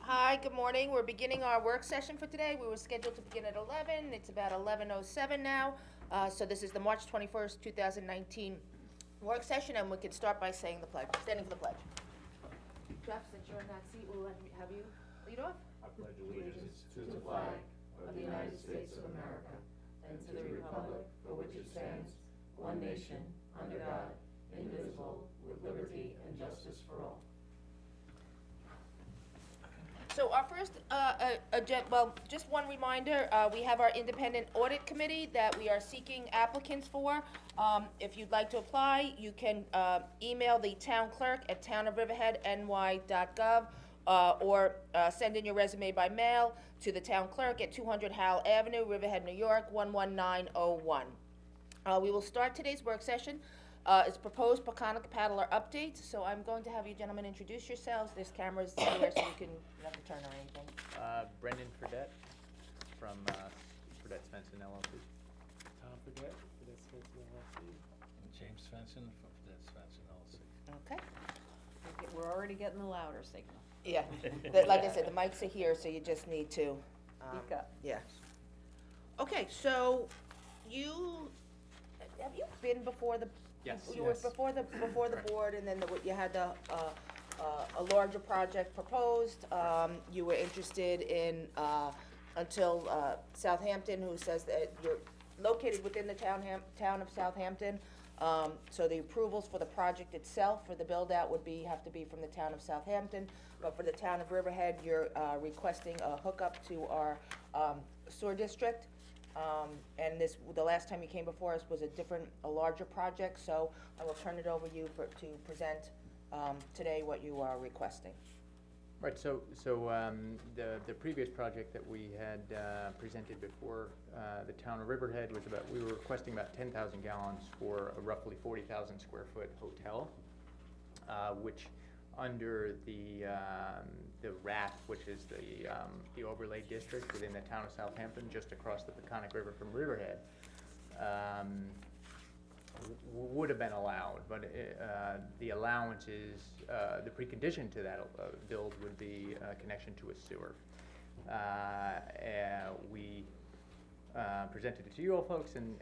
Hi, good morning. We're beginning our work session for today. We were scheduled to begin at 11. It's about 11:07 now. So this is the March 21st, 2019 work session, and we can start by saying the pledge, standing for the pledge. Jeff, since you're in that seat, we'll have you lead off. I pledge allegiance to the flag of the United States of America and to the republic for which it stands, one nation, under God, indivisible, with liberty and justice for all. So our first, just one reminder, we have our independent audit committee that we are seeking applicants for. If you'd like to apply, you can email the town clerk at townofriverheadny.gov, or send in your resume by mail to the town clerk at 200 Howell Avenue, Riverhead, New York, 11901. We will start today's work session. It's proposed Peconic Paddler update, so I'm going to have you gentlemen introduce yourselves. There's cameras everywhere, so you can, you don't have to turn or anything. Brendan Fredette from Fredette Svensson LLC. Tom Fredette, Fredette Svensson LLC. And James Svensson from Fredette Svensson LLC. Okay. We're already getting the louder signal. Yeah, like I said, the mics are here, so you just need to, Speak up. yeah. Okay, so have you been before the? Yes. You were before the board, and then you had a larger project proposed. You were interested in, until Southampton, who says that you're located within the town of Southampton. So the approvals for the project itself, for the build-out, have to be from the town of Southampton. But for the town of Riverhead, you're requesting a hookup to our sewer district. And the last time you came before us was a larger project, so I will turn it over to you to present today what you are requesting. Right, so the previous project that we had presented before the town of Riverhead was we were requesting about 10,000 gallons for a roughly 40,000 square foot hotel, which under the RAF, which is the overlay district within the town of Southampton, just across the Peconic River from Riverhead, would have been allowed, but the allowance is, the precondition to that build would be a connection to a sewer. We presented it to you all folks, and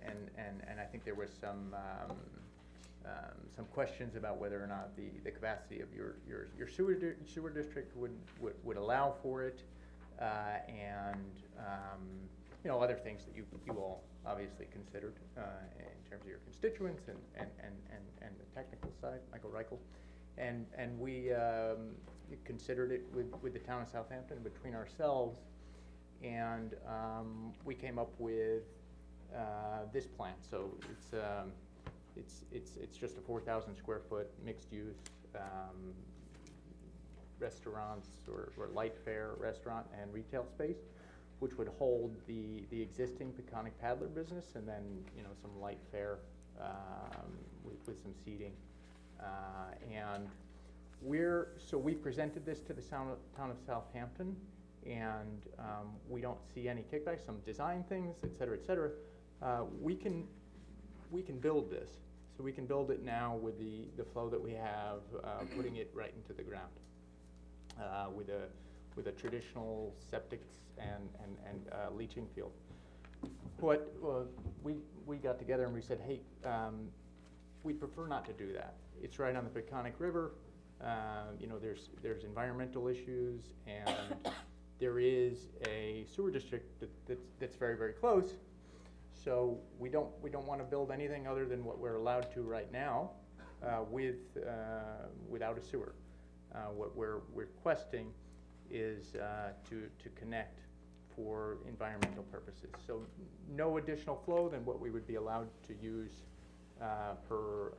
I think there was some questions about whether or not the capacity of your sewer district would allow for it, and other things that you all obviously considered in terms of your constituents and the technical side, Michael Reichel, and we considered it with the town of Southampton between ourselves, and we came up with this plan. So it's just a 4,000 square foot mixed use restaurants or light fare restaurant and retail space, which would hold the existing Peconic Paddler business, and then some light fare with some seating. And we presented this to the town of Southampton, and we don't see any kickback. Some design things, et cetera, et cetera. We can build this, so we can build it now with the flow that we have, putting it right into the ground with a traditional septic and leaching field. What we got together and we said, hey, we'd prefer not to do that. It's right on the Peconic River. There's environmental issues, and there is a sewer district that's very, very close. So we don't want to build anything other than what we're allowed to right now, without a sewer. What we're requesting is to connect for environmental purposes. So no additional flow than what we would be allowed to use per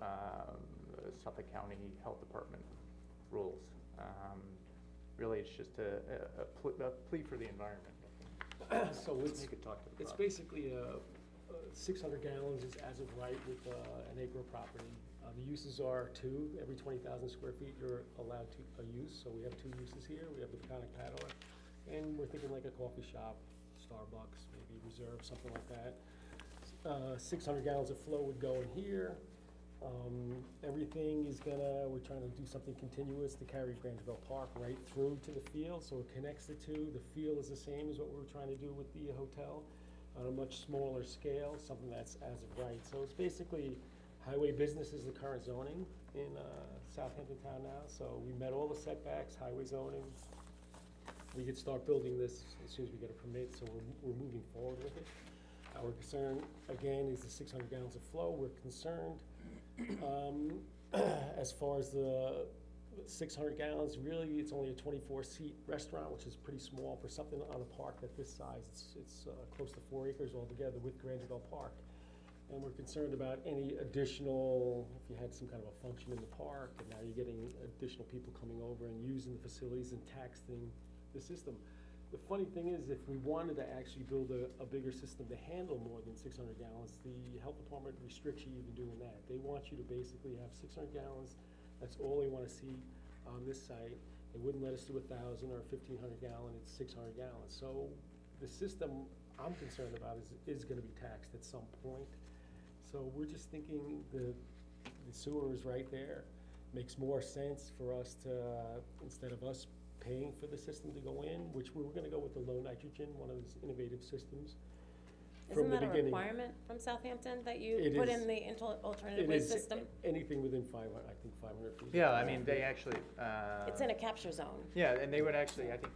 Suffolk County Health Department rules. Really, it's just a plea for the environment. So You could talk to the it's project. basically 600 gallons is as of right with an acre of property. The uses are two. Every 20,000 square feet you're allowed to use. So we have two uses here. We have the Peconic Paddler, and we're thinking like a coffee shop, Starbucks, maybe Reserve, something like that. 600 gallons of flow would go in here. Everything is we're trying to do something continuous to carry Grangeville Park right through to the field, so it connects the two. The field is the same as what we were trying to do with the hotel, on a much smaller scale, something that's as of right. So it's basically highway business is the current zoning in Southampton Town now, so we met all the setbacks, highway zoning. We could start building this as soon as we get a permit, so we're moving forward with it. Our concern, again, is the 600 gallons of flow. We're concerned, as far as the 600 gallons, really, it's only a 24-seat restaurant, which is pretty small for something on a park that this size. It's close to 4 acres altogether with Grangeville Park. And we're concerned about any additional, if you had some kind of a function in the park, and now you're getting additional people coming over and using the facilities and taxing the system. The funny thing is, if we wanted to actually build a bigger system to handle more than 600 gallons, the health department restricts you even doing that. They want you to basically have 600 gallons, that's all they wanna see on this site. They wouldn't let us do 1,000 or 1,500 gallon, it's 600 gallons. So the system I'm concerned about is gonna be taxed at some point. So we're just thinking the sewer is right there. Makes more sense for us to, instead of us paying for the system to go in, which we were gonna go with the low nitrogen, one of those innovative systems. Isn't From the that a beginning. requirement from Southampton that It you put is. in the alternative It waste is system? anything within 500, I think 500 feet. Yeah, I mean, they actually, It's in a capture zone. yeah, and they would actually, I think,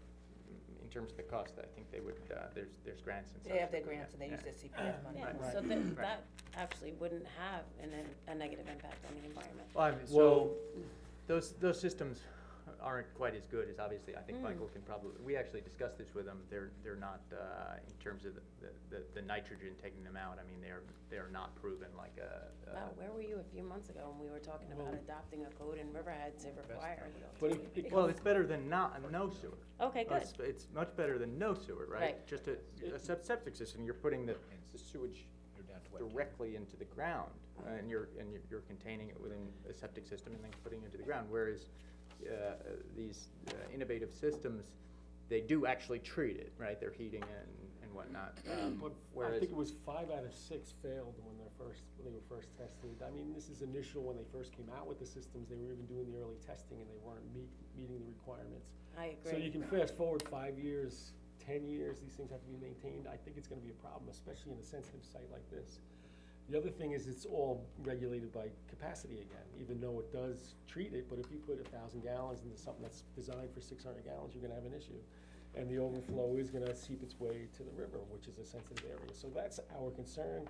in terms of the cost, I think they would, there's grants and such. They have their that we- grants and they yeah. use their CPF money. Yeah, Right. so Right. that actually wouldn't have a negative impact on the environment. Well, I mean, so, those systems aren't quite as good as, obviously, I think Mm. Michael can probably, we actually discussed this with them, they're not, in terms of the nitrogen, taking them out, I mean, they're not proven like a. Wow, where were you a few months ago when we were talking about Well- adopting a code in Riverhead to require the But alternative? Well, it's better than no sewer. Okay, good. It's much better than no sewer, right? Right. Just a septic system, you're putting the sewage You're down to wet. directly into the ground, and you're containing it within a septic system and then putting it into the ground, whereas these innovative systems, they do actually treat it, right? They're heating it and whatnot. But I Whereas, think it was 5 out of 6 failed when they were first tested. I mean, this is initial, when they first came out with the systems, they were even doing the early testing and they weren't meeting the requirements. I So you agree. can fast forward 5 years, 10 years, these things have to be maintained. I think it's gonna be a problem, especially in a sensitive site like this. The other thing is it's all regulated by capacity again, even though it does treat it, but if you put 1,000 gallons into something that's designed for 600 gallons, you're gonna have an issue. And the overflow is gonna seep its way to the river, which is a sensitive area. So that's our concern.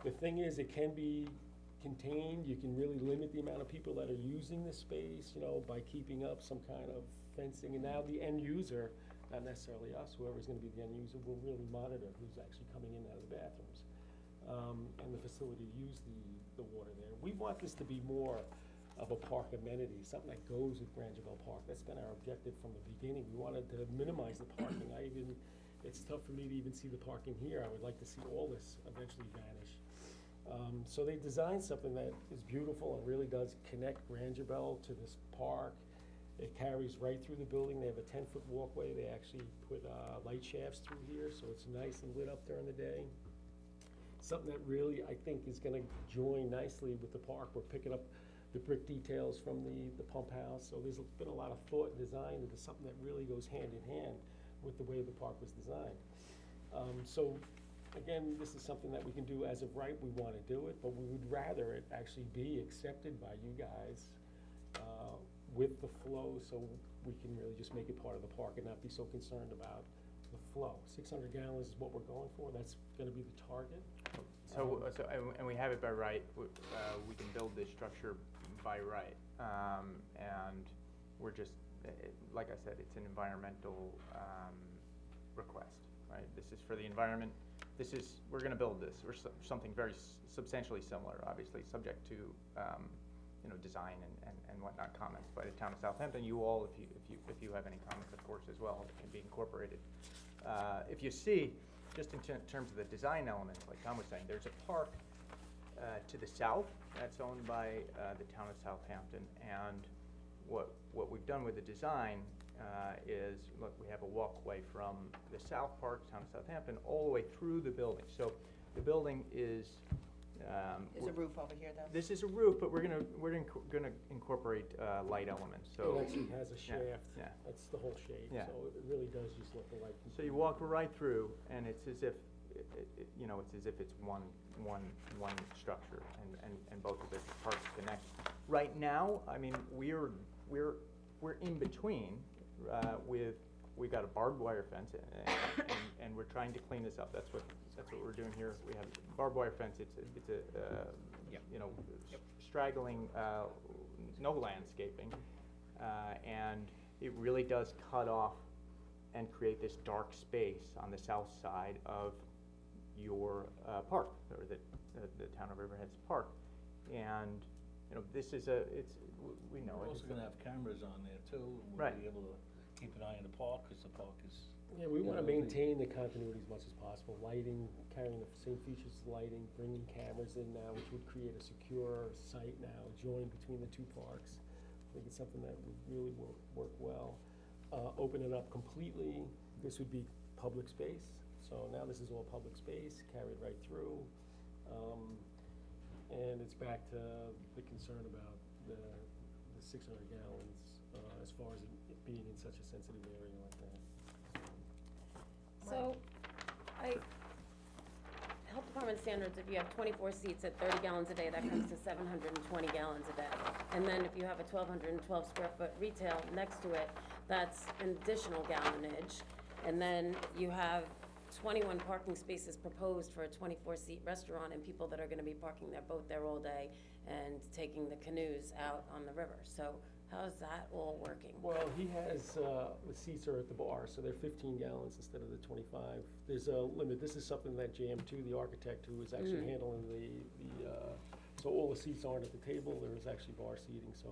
The thing is, it can be contained, you can really limit the amount of people that are using this space, by keeping up some kind of fencing. And now the end user, not necessarily us, whoever's gonna be the end user, will really monitor who's actually coming in and out of the bathrooms. And the facility to use the water there. We want this to be more of a park amenity, something that goes with Grangeville Park. That's been our objective from the beginning. We wanted to minimize the parking. It's tough for me to even see the parking here. I would like to see all this eventually vanish. So they designed something that is beautiful and really does connect Grangeville to this park. It carries right through the building. They have a 10-foot walkway. They actually put light shafts through here, so it's nice and lit up during the day. Something that really, I think, is gonna join nicely with the park. We're picking up the brick details from the pump house, so there's been a lot of thought and design into something that really goes hand in hand with the way the park was designed. So, again, this is something that we can do as of right. We wanna do it, but we would rather it actually be accepted by you guys with the flow, so we can really just make it part of the park and not be so concerned about the flow. 600 gallons is what we're going for. That's gonna be the target. and we have it by right, we can build this structure by right. And we're just, like I said, it's an environmental, request, right? This is for the environment, we're gonna build this, or something very substantially similar, obviously, subject to, design and whatnot comments by the town of Southampton. You all, if you have any comments, of course, as well, can be incorporated. If you see, just in terms of the design elements, like Tom was saying, there's a park to the south that's owned by the town of Southampton, and what we've done with the design is, look, we have a walkway from the south park, town of Southampton, all the way through the building. So the building is There's a roof over here, though. This is a roof, but we're gonna incorporate light elements, so. It actually has a Yeah, shaft. yeah. That's the whole shape, Yeah. so it really does just let the light. So you walk right through, and it's as if, you know, it's as if it's one structure, and both of the parts connect. Right now, I mean, we're in between, we got a barbed wire fence, and we're trying to clean this up. That's what we're doing here. We have barbed wire fence. It's a you know, straggling, no landscaping, and it really does cut off and create this dark space on the south side of your park, or the town of Riverhead's park. And, you know, this is we know We're it. also gonna have cameras on there too. We'll Right. be able to keep an eye on the park, cause the park is, Yeah, we wanna Yeah, I think- maintain the continuity as much as possible, lighting, carrying the same features as lighting, bringing cameras in now, which would create a secure site now, joined between the two parks. I think it's something that would really work well. Open it up completely, this would be public space, so now this is all public space, carried right through. And it's back to the concern about the 600 gallons, as far as it being in such a sensitive area like that. So, Health Department standards, if you have 24 seats at 30 gallons a day, that comes to 720 gallons a day. And then if you have a 1,212 square foot retail next to it, that's an additional gallonage. And then you have 21 parking spaces proposed for a 24-seat restaurant, and people that are gonna be parking their boat there all day and taking the canoes out on the river. So how's that all working? Well, he has, the seats are at the bar, so they're 15 gallons instead of the 25. There's a limit, this is something that JM2, the architect who is actually handling so all the seats aren't at the table, there is actually bar seating, so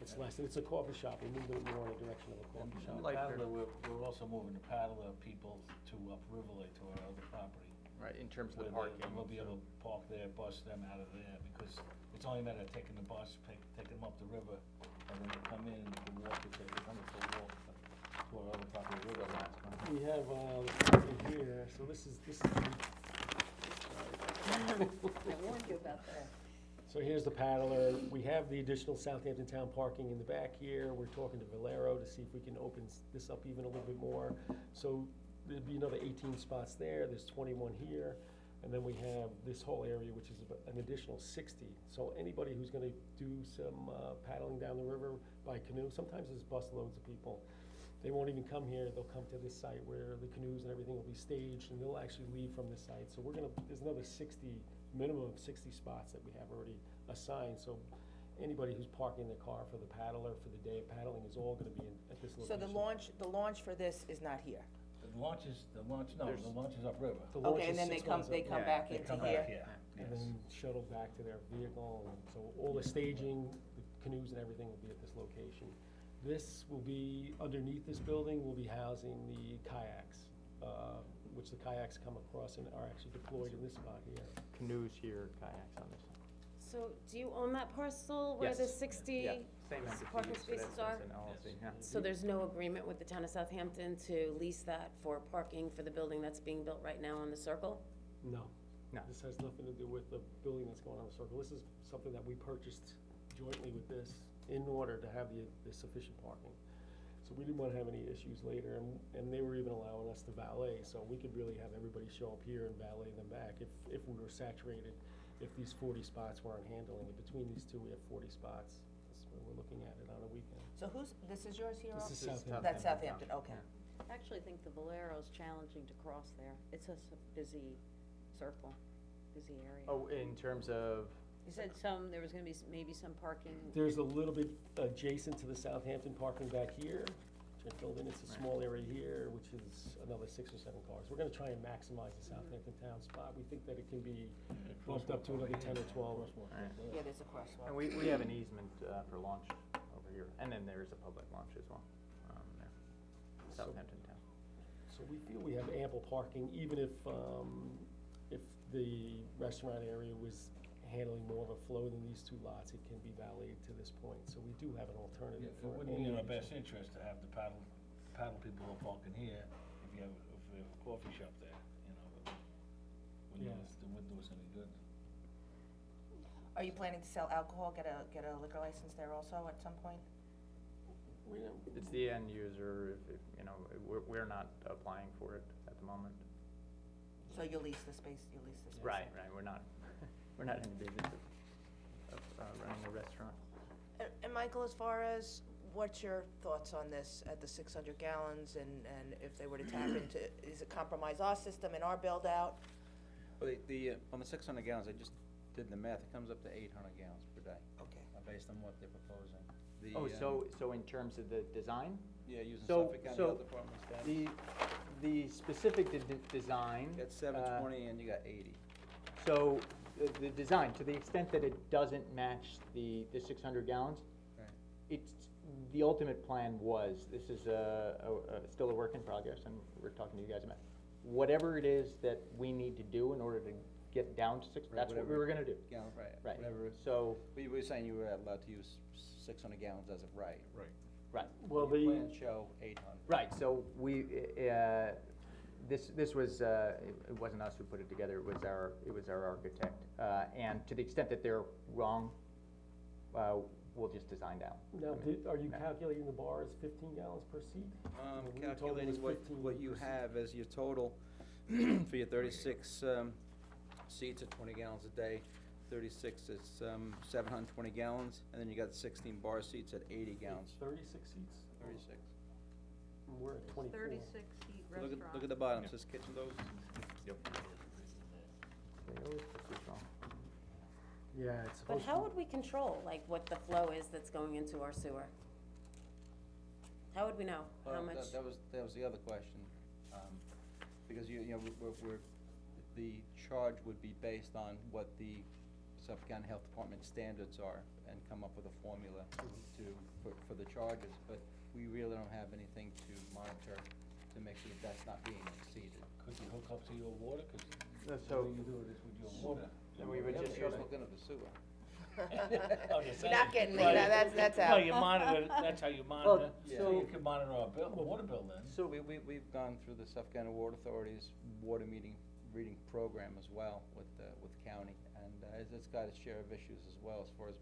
it's less, and it's a coffee shop, we moved it more in the direction of a and coffee shop. Like paddler, we're also moving the paddler people to up Riverlake to our other property. Right, in terms of the Where parking. We'll be able to park there, bus them out of there, because it's only a matter of taking the bus, taking them up the river, and then they come in, and walk, it's a wonderful walk to our other property, river last one. We have, in here, so this is I warned you about that. So here's the paddler. We have the additional Southampton Town parking in the back here. We're talking to Valero to see if we can open this up even a little bit more. So there'd be another 18 spots there. There's 21 here. And then we have this whole area, which is an additional 60. So anybody who's gonna do some paddling down the river by canoe, sometimes there's bus loads of people. They won't even come here. They'll come to this site where the canoes and everything will be staged, and they'll actually leave from this site. So there's another 60, minimum of 60 spots that we have already assigned. So anybody who's parking their car for the paddler for the day of paddling is all gonna be at this So location. the launch for this is not here? The launch is upriver. The launch Okay, and is then 6 they come miles up. back They into come here? back here, And yes. then shuttled back to their vehicle, and so all the staging, the canoes and everything will be at this location. This will be, underneath this building, will be housing the kayaks, which the kayaks come across and are actually deployed in this spot here. Canoes here, kayaks on this one. So do you own that parcel where the Yes. 60 Yeah, same parking entity, spaces so are? that's an LLC, yeah. So there's no agreement with the town of Southampton to lease that for parking for the building that's being built right now on the circle? No. No. This has nothing to do with the building that's going on the circle. This is something that we purchased jointly with this in order to have the sufficient parking. So we didn't wanna have any issues later, and they were even allowing us to valet, so we could really have everybody show up here and valet them back if we were saturated, if these 40 spots weren't handling it. Between these two, we have 40 spots. That's where we're looking at it on a weekend. So this is yours here? This Al? is Southampton. That's Southampton, okay. I actually think the Valero's challenging to cross there. It's just a busy circle, busy area. Oh, in terms of, You said there was gonna be maybe some parking. There's a little bit adjacent to the Southampton parking back here, which I filled in, it's a small area here, which is another 6 or 7 cars. We're gonna try and maximize the Southampton town spot. We think that it can be bumped up to another 10 or 12. Yeah, there's a crosswalk. and we have an easement for launch over here, and then there's a public launch as well, there, Southampton Town. So we feel we have ample parking, even if the restaurant area was handling more of a flow than these 2 lots, it can be valeted to this point. So we do have an Yeah, alternative it for wouldn't be in any our best reason. interest to have the paddle people all parking here, if we have a coffee shop there, you know, but Yeah. it wouldn't do us any good. Are you planning to sell alcohol, get a liquor license there also at some point? We don't, It's the end user, if, you know, we're not applying for it at the moment. So you'll lease the space, Right, we're not, we're not in the business of running a restaurant. And Michael, as far as, what's your thoughts on this at the 600 gallons, and if they were to tap into, is it compromise our system and our build out? Well, on the 600 gallons, I just did the math, it comes up to 800 gallons per day, Okay. based on what they're proposing. Oh, so in terms of the design? Yeah, using So- Suffolk County so Health Department standards. The specific design. You got 720 and you got 80. So, the design, to the extent that it doesn't match the 600 gallons, Right. it's, the ultimate plan was, this is still a work in progress, and we're talking to you guys about, whatever it is that we need to do in order to get down to six, Right, that's what we whatever were gonna do. Gallon, right, Right, whatever. so, We were saying you were allowed to use 600 gallons as of right. right, well, Your plans show 800. right, so we, this was, it wasn't us who put it together, it was our architect. And to the extent that they're wrong, we'll just design down. now, are you no. calculating the bar as 15 gallons per seat? We were told it was Calculating what 15 you per seat. have as your total for your 36 seats at 20 gallons a day. 36 is 720 gallons, and then you got 16 bar seats at 80 gallons. 36 seats? 36. And we're at 24. 36-seat Look at the bottom, it says kitchen doors. They always put this wrong. Yeah, it's But supposed to how be. would we control, like, what the flow is that's going into our sewer? How would we know how Well, much? that was the other question, because you know, the charge would be based on what the Suffolk County Health Department standards are, and come up with a formula for the charges, but we really don't have anything to monitor to make sure that that's not being exceeded. Could you hook up to your water, cause the So, way you do it is with your water. then we would Yeah, just but use you're looking at the sewer. You're not getting, Well, that's Well, out. you monitor, that's how you monitor, yeah. so you can monitor our bill, water bill then. So we've gone through the Suffolk County Water Authority's water reading program as well with the county, and it's got its share of issues as well, as far as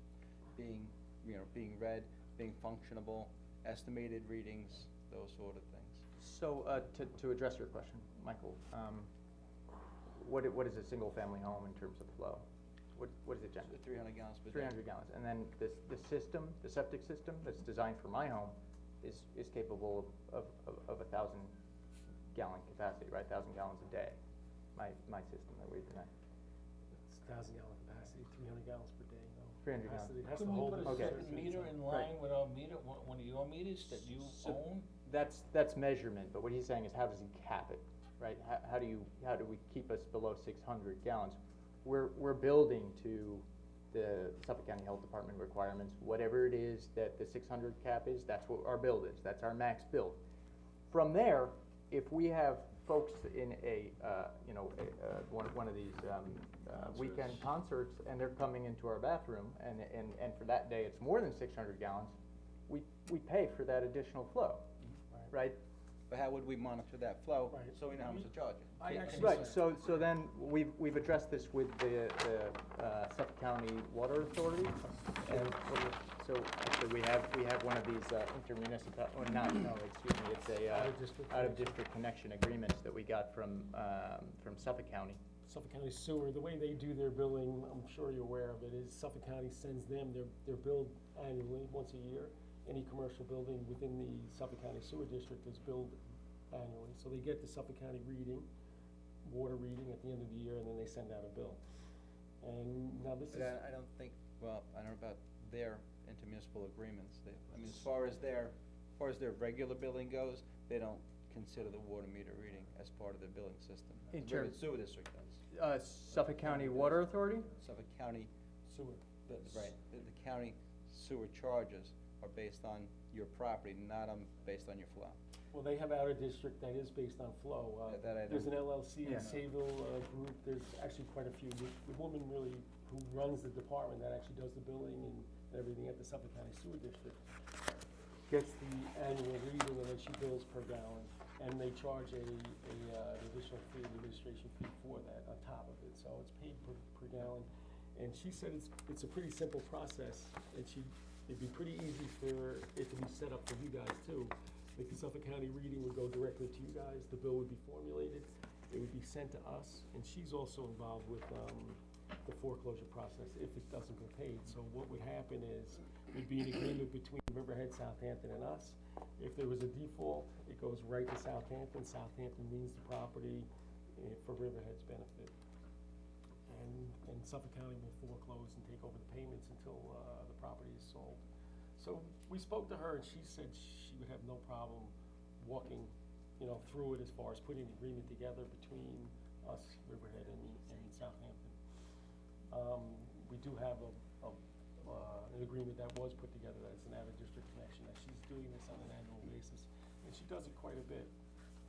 being, you know, being read, being functionable, estimated readings, those sort of things. so, to address your question, Michael, what is a single-family home in terms of flow? What is it, Jen? So 300 gallons per day. 300 gallons, and then the system, the septic system that's designed for my home is capable of 1,000 gallon capacity, right, 1,000 gallons a day, my system that we connect. It's 1,000 gallon capacity, 300 gallons per day, no. 300 Has to- gallons. It has to Couldn't we hold. put a a Okay. certain certain meter size. in line with our meter, one of your meters that you So- own? That's measurement, but what he's saying is how does he cap it, right? How do we keep us below 600 gallons? We're building to the Suffolk County Health Department requirements, whatever it is that the 600 cap is, that's what our build is, that's our max build. From there, if we have folks in one of these, weekend concerts, and they're coming into our bathroom, and for that day, it's more than 600 gallons, we pay for that additional flow, right? But how would we monitor that flow, Right. so we know how much to charge it? I actually. Right, so then we've addressed this with the Suffolk County Water Authority. And so actually we have one of these intermunicipal, it's a Out-of-district out-of-district connection agreements that we got from Suffolk County. Suffolk County Sewer, the way they do their billing, I'm sure you're aware of it, is Suffolk County sends them their bill annually, once a year. Any commercial building within the Suffolk County Sewer District is billed annually. So they get the Suffolk County reading, water reading at the end of the year, and then they send out a bill. And now this is, But I don't think, well, I don't know about their intermunicipal agreements, I mean, as far as their regular billing goes, they don't consider the water meter reading as part of their billing system. In The terms- sewer district does. Suffolk County Water Authority? Suffolk County, sewer. right, the county sewer charges are based on your property, not based on your flow. Well, they have out-of-district that is based on flow. That I There's an don't- LLC in Yeah. Sayville group, there's actually quite a few. The woman really, who runs the department that actually does the billing and everything at the Suffolk County Sewer District, gets the annual reading and then she bills per gallon. And they charge an additional fee, an administration fee for that on top of it, so it's paid per gallon. And she said it's a pretty simple process, and it'd be pretty easy for it to be set up for you guys too. Like the Suffolk County reading would go directly to you guys, the bill would be formulated, it would be sent to us, and she's also involved with, the foreclosure process if it doesn't get paid. So what would happen is, there'd be an agreement between Riverhead, Southampton, and us. If there was a default, it goes right to Southampton, Southampton liens the property for Riverhead's benefit. And Suffolk County will foreclose and take over the payments until, the property is sold. So we spoke to her and she said she would have no problem walking, through it as far as putting an agreement together between us, Riverhead, and Southampton. We do have an agreement that was put together as an out-of-district connection, that she's doing this on an annual basis, and she does it quite a bit.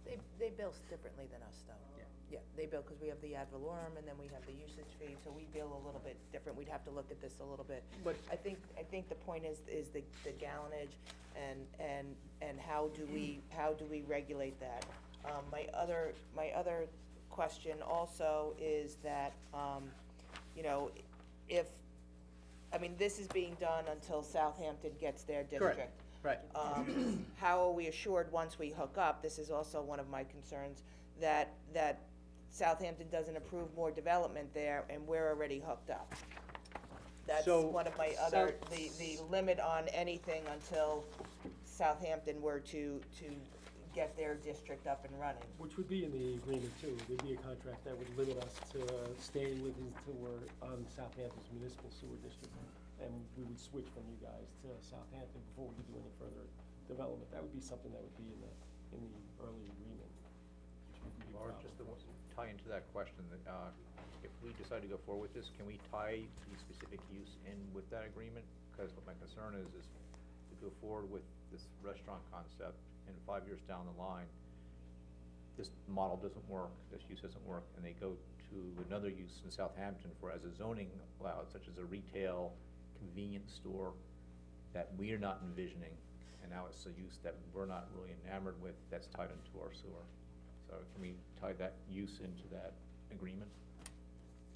They bill differently than us, though. Yeah. Yeah, they bill, because we have the ad valorem, and then we have the usage fee, so we bill a little bit different. We'd have to look at this a little bit. But- I think the point is the gallonage, and how do we regulate that? My other question also is that, this is being done until Southampton gets their district. Right. How are we assured once we hook up, this is also one of my concerns, that Southampton doesn't approve more development there and we're already hooked up? That's So- one of my other, the limit on anything until Southampton were to get their district up and running. Which would be in the agreement too. There'd be a contract that would limit us to staying with you until we're on Southampton's municipal sewer district. And we would switch from you guys to Southampton before we could do any further development. That would be something that would be in the early agreement. Which would be a Laura, problem just to for us. tie into that question, if we decide to go forward with this, can we tie the specific use in with that agreement? Because what my concern is to go forward with this restaurant concept, and 5 years down the line, this model doesn't work, this use doesn't work, and they go to another use in Southampton for, as a zoning allowed, such as a retail convenience store that we are not envisioning, and now it's a use that we're not really enamored with, that's tied into our sewer. So can we tie that use into that agreement?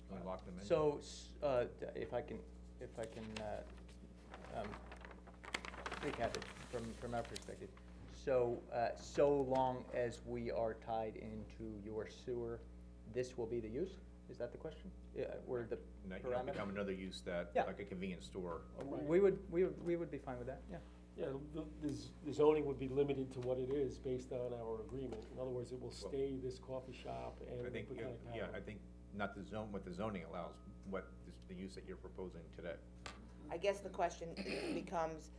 Can we lock them in? So, if I can, recap it from our perspective. So, so long as we are tied into your sewer, this will be the use? Is that the question? Or the No, you know, parameter? become another use that, Yeah. like a convenience store. We would be fine with that, yeah. Yeah, the zoning would be limited to what it is based on our agreement. In other words, it will stay this coffee shop and I the think, Botanic yeah, Paddle. I think not the zone, what the zoning allows, what is the use that you're proposing today. I guess the question becomes,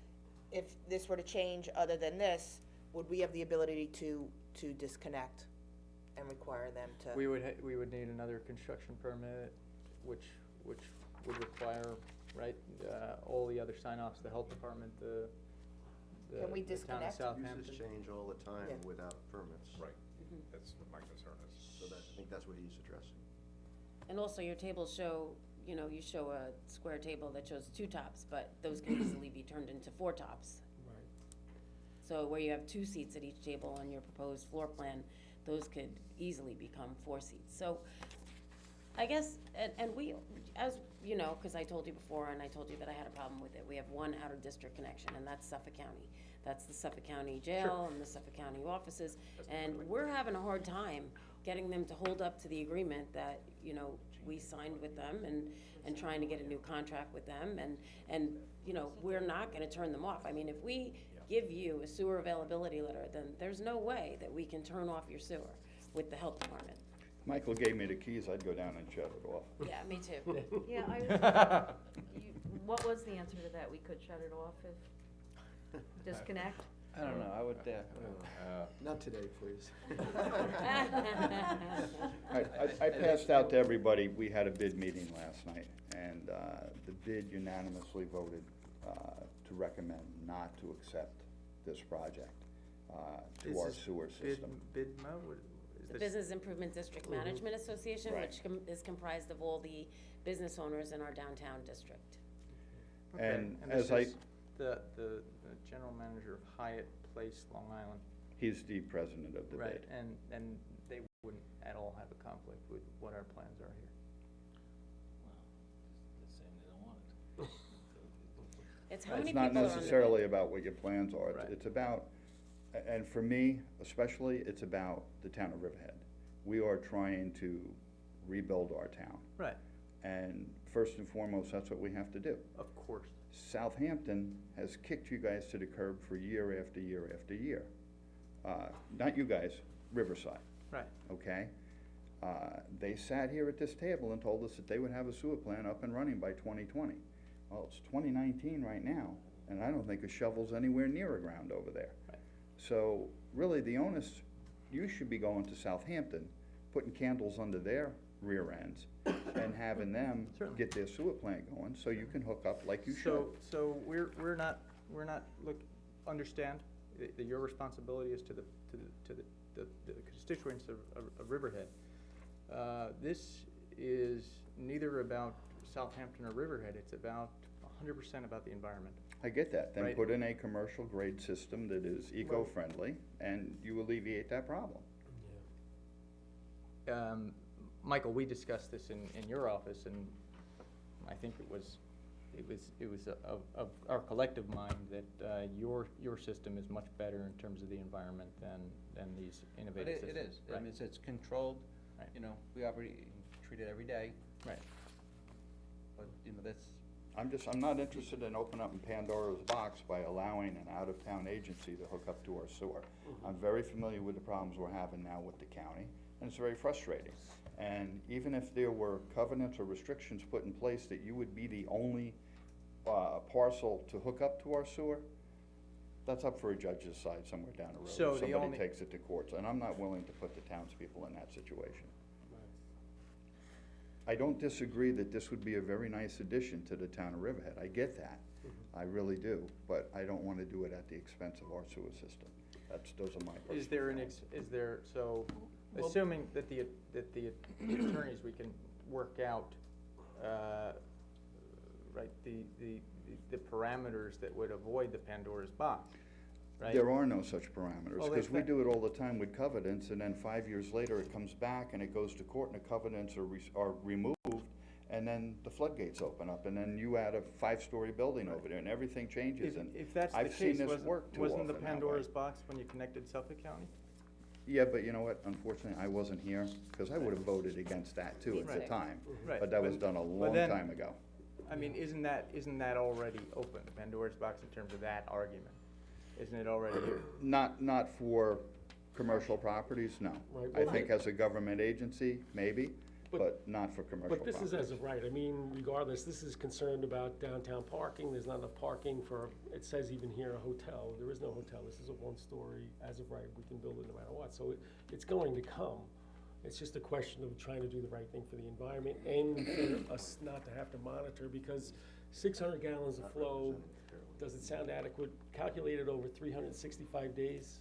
if this were to change other than this, would we have the ability to disconnect and require them to? We would need another construction permit, which would require, right, all the other sign-offs, the health department, the Can we the town of disconnect? Southampton. Uses change all the time Yeah. without permits. Right. That's what my concern is. So that, I think that's what he's addressing. And also your tables show, you show a square table that shows 2 tops, but those can easily be turned into 4 tops. Right. So where you have 2 seats at each table on your proposed floor plan, those could easily become 4 seats. So I guess, and we, as you know, because I told you before, and I told you that I had a problem with it, we have one out-of-district connection, and that's Suffolk County. That's the Suffolk County Jail and the Suffolk County offices, and we're having a hard time getting them to hold up to the agreement that, we signed with them, and trying to get a new contract with them, and we're not gonna turn them off. I mean, if we give you a sewer availability letter, then there's no way that we can turn off your sewer with the health department. Michael gave me the keys, I'd go down and shut it off. Yeah, me too. Yeah, what was the answer to that? We could shut it off if, disconnect? I don't know, I would, Not today, please. I passed out to everybody, we had a bid meeting last night, and the bid unanimously voted to recommend not to accept this project to our sewer system. BIDMA, is The this? Business Improvement District Management Association, Right. which is comprised of all the business owners in our downtown district. Okay, And this as I- is the general manager of Hyatt Place, Long Island. He's the president of the Right, bid. and they wouldn't at all have a conflict with what our plans are here. and they don't want it. It's how many It's people not are on the necessarily about what your plans are, Right. it's about, and for me especially, it's about the town of Riverhead. We are trying to rebuild our town, Right, and first and foremost, that's what we have to do. of course. Southampton has kicked you guys to the curb for year after year after year. Not you guys, Riverside, Right. okay? They sat here at this table and told us that they would have a sewer plant up and running by 2020. Well, it's 2019 right now, and I don't think a shovel's anywhere near the ground over there. Right. So, really, the onus, you should be going to Southampton, putting candles under their rear ends, and having them Certainly. get their sewer plant going, so you can hook up like you should. So we're not, understand that your responsibility is to the constituents of Riverhead. This is neither about Southampton or Riverhead, it's about 100% about the environment. I get that, then Right. put in a commercial grade system that is eco-friendly, and you alleviate that problem. Michael, we discussed this in your office, and I think it was of our collective mind that your system is much better in terms of the environment than these But innovative it systems. is, I Right. mean, it's controlled, Right. you know, we operate, treat it every day, Right. but, you know, that's, I'm not interested in opening up Pandora's box by allowing an out-of-town agency to hook up to our sewer. I'm very familiar with the problems we're having now with the county, and it's very frustrating. And even if there were covenants or restrictions put in place that you would be the only parcel to hook up to our sewer, that's up for a judge to decide somewhere down the road. So if the somebody only- takes it to courts, and I'm not willing to put the townspeople in that situation. I don't disagree that this would be a very nice addition to the town of Riverhead, I get that, I really do, but I don't wanna do it at the expense of our sewer system. Those are my personal Is there feelings. Well- assuming that the attorneys, we can work out, right, the parameters that would avoid the Pandora's box, right? There are no such parameters, Well, because we if do it all the time with covenants, and then 5 years later, it comes back and it goes to court, and the covenants are removed, and then the floodgates open up, and then you add a 5-story building over there, and everything changes, and If that's the I've seen case, this work too wasn't the often that way. Pandora's box when you connected Suffolk County? Yeah, but you know what, unfortunately, I wasn't here, because I would've voted against that too at the Right. time. Right, But that was but- done a but long then- time ago. I mean, isn't that already open, the Pandora's box in terms of that argument? Isn't it already here? Not for commercial properties, no. Right, I well, think as a government agency, maybe, but not for commercial But this properties. is as of right, I mean, regardless, this is concerned about downtown parking, there's not enough parking for, it says even here, a hotel, there is no hotel, this is a 1-story, as of right, we can build it no matter what, so it's going to come. It's just a question of trying to do the right thing for the environment and for us not to have to monitor, because 600 gallons of flow, does it sound adequate? Calculated over 365 days,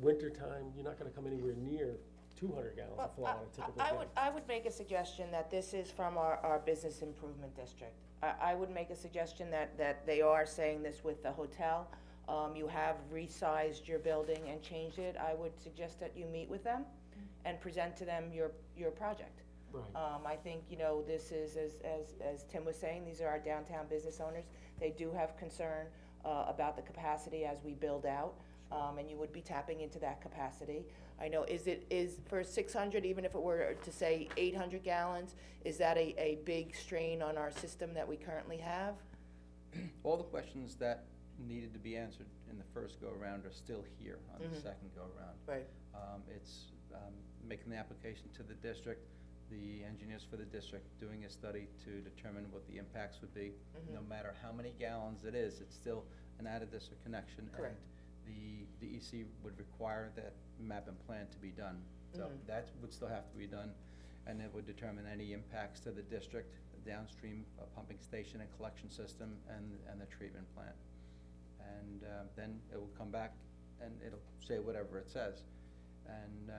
wintertime, you're not gonna come anywhere near 200 gallons of flow on a typical day. I would make a suggestion that this is from our business improvement district. I would make a suggestion that they are saying this with the hotel. You have resized your building and changed it. I would suggest that you meet with them and present to them your project. Right. I think, you know, this is, as Tim was saying, these are our downtown business owners. They do have concern about the capacity as we build out, and you would be tapping into that capacity. I know, is for 600, even if it were to say 800 gallons, is that a big strain on our system that we currently have? all the questions that needed to be answered in the first go-around are still here on the second go-around. Right. It's making the application to the district, the engineers for the district doing a study to determine what the impacts would be. No matter how many gallons it is, it's still an out-of-district connection. Correct. And the DEC would require that map and plan to be done. So that would still have to be done, and it would determine any impacts to the district, the downstream pumping station and collection system, and the treatment plant. And then it will come back and it'll say whatever it says. And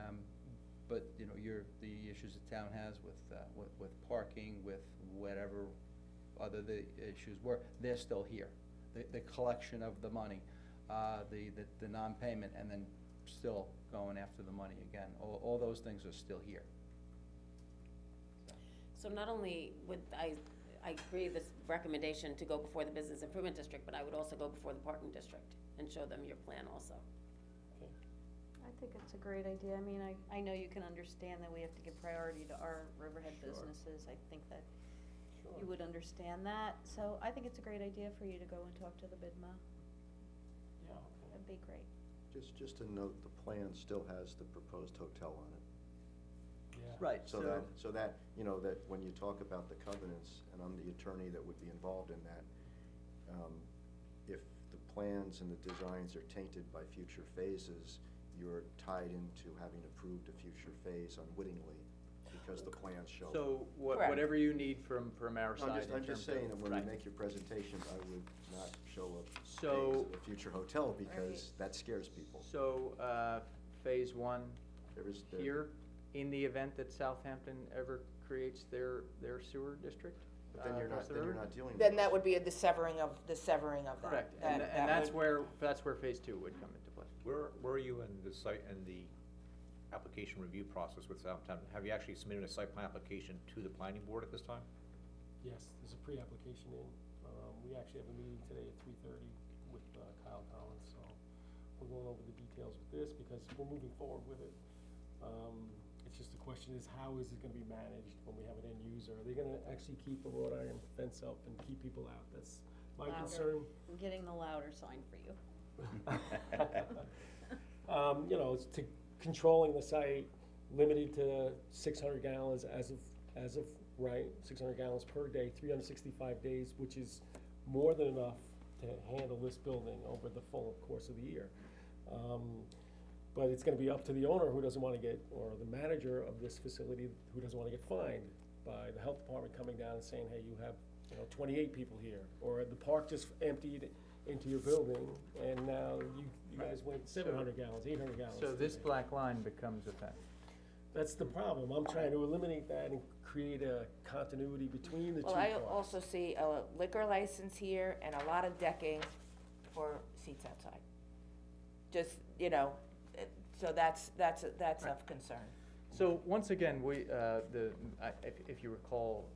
but you know, the issues the town has with parking, with whatever other the issues were, they're still here. The collection of the money, the non-payment, and then still going after the money again. All those things are still here. So not only would I I agree this recommendation to go before the business improvement district, but I would also go before the parking district and show them your plan also. I think it's a great idea. I mean, I know you can understand that we have to give priority to our Riverhead Sure. businesses. I think that you would understand that. So I think it's a great idea for you to go and talk to the BIDMA. Yeah. That'd be great. Just to note, the plan still has the proposed hotel on it. Yeah. Right, So that, you know, that when you talk about the covenants, and I'm the attorney that would be involved in that, if the plans and the designs are tainted by future phases, you're tied into having approved a future phase unwittingly, because the plans show. So, Correct. whatever you need from our side in I'm just terms of- saying that when you right. make your presentation, I would not show a So- phase of a future hotel, because that scares people. So, phase one There is, here, in the event that Southampton ever creates their sewer district? but then you're across not, the then you're river? not dealing with. Then that those. would be the severing of that. Correct, That- and that that's would- where phase two would come into play. Where are you in the site, and the application review process with Southampton? Have you actually submitted a site plan application to the planning board at this time? Yes, there's a pre-application in. We actually have a meeting today at 3:30 with Kyle Collins, so we're going over the details with this because we're moving forward with it. It's just the question is, how is it gonna be managed when we have an end user? Are they gonna actually keep a wrought iron fence up and keep people out? That's my Louder. concern. I'm getting the louder sign for you. You know, it's to controlling the site, limited to 600 gallons as of right, 600 gallons per day, 365 days, which is more than enough to handle this building over the full course of the year. But it's gonna be up to the owner who doesn't wanna get, or the manager of this facility who doesn't wanna get fined by the health department coming down and saying, hey, you have, 28 people here, or the park just emptied into your building, and now you guys went 700 gallons, 800 gallons. So this black line becomes a fence. That's the problem. I'm trying to eliminate that and create a continuity between the two Well, I parks. also see a liquor license here and a lot of decking for seats outside. Just, so that's of concern. So once again, if you recall,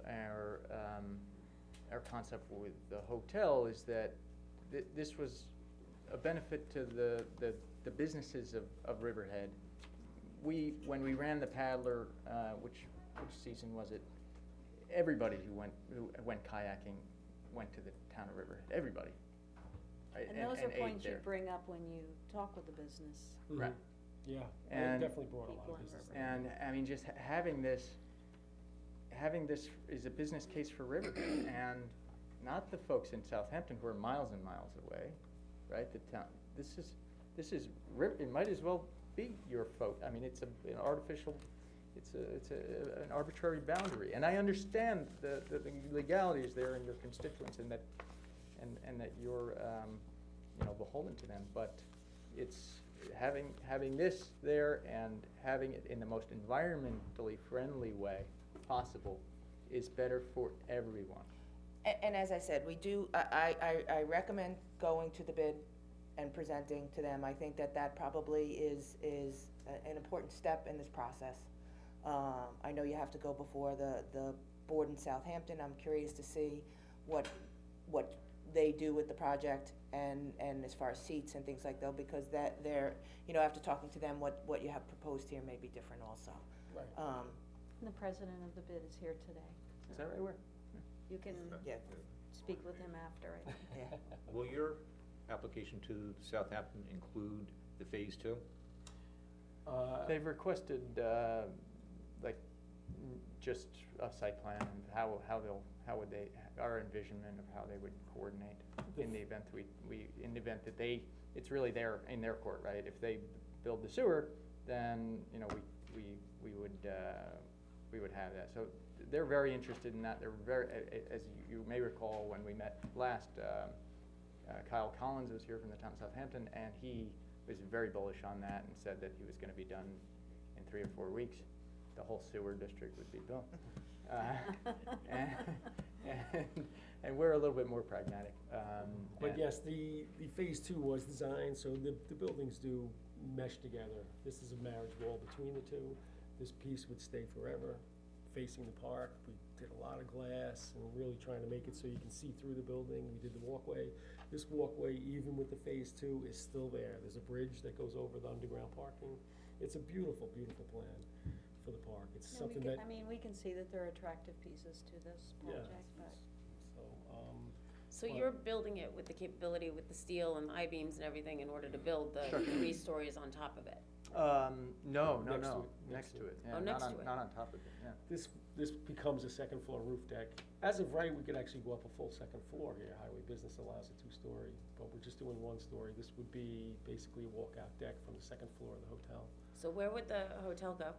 our concept with the hotel is that this was a benefit to the businesses of Riverhead. When we ran the Paddler, which season was it? Everybody who went kayaking went to the town of Riverhead, everybody. Right, And those are ate points you there. bring up when you talk with the business. Mhm. Right. Yeah, I And- definitely brought a lot People of in business. Riverhead. there. And, I mean, just having this is a business case for Riverhead, and not the folks in Southampton who are miles and miles away, right? The town, this is, it might as well be your folk. I mean, it's an artificial, it's an arbitrary boundary. And I understand the legalities there and your constituents, and that you're, beholden to them, but it's, having this there and having it in the most environmentally friendly way possible is better for everyone. And as I said, I recommend going to the bid and presenting to them. I think that probably is an important step in this process. I know you have to go before the board in Southampton. I'm curious to see what they do with the project and as far as seats and things like that, because that they're, after talking to them, what you have proposed here may be different also. Right. And the president of the bid is here today. Is that right, where? You can Yeah, speak with him after, I think. yeah. Will your application to Southampton include the phase two? They've requested, just a site plan and how would they, our envisionment of how they would coordinate in the event in the event that it's really in their court, right? If they build the sewer, then, we would have that. So they're very interested in that. They're very, as you may recall, when we met last, Kyle Collins was here from the town of Southampton, and he was very bullish on that and said that he was gonna be done in 3 or 4 weeks. The whole sewer district would be built. And we're a little bit more pragmatic. But and- yes, the phase two was designed, so the buildings do mesh together. This is a marriage wall between the two. This piece would stay forever facing the park. We did a lot of glass and really trying to make it so you can see through the building. We did the walkway. This walkway, even with the phase two, is still there. There's a bridge that goes over the underground parking. It's a beautiful, beautiful plan for the park. It's No, we something can- that, I mean, we can see that there are attractive pieces to this yeah. project, but. So, So Well- you're building it with the capability with the steel and the I-beams and everything in order to build the 3 stories on top of it? No, Next to no, it, next to it, yeah, Oh, not next on, to it. not on top of it, yeah. this becomes a second floor roof deck. As of right, we could actually go up a full second floor here. Highway business allows a 2-story, but we're just doing 1 story. This would be basically a walkout deck from the second floor of the hotel. So where would the hotel go?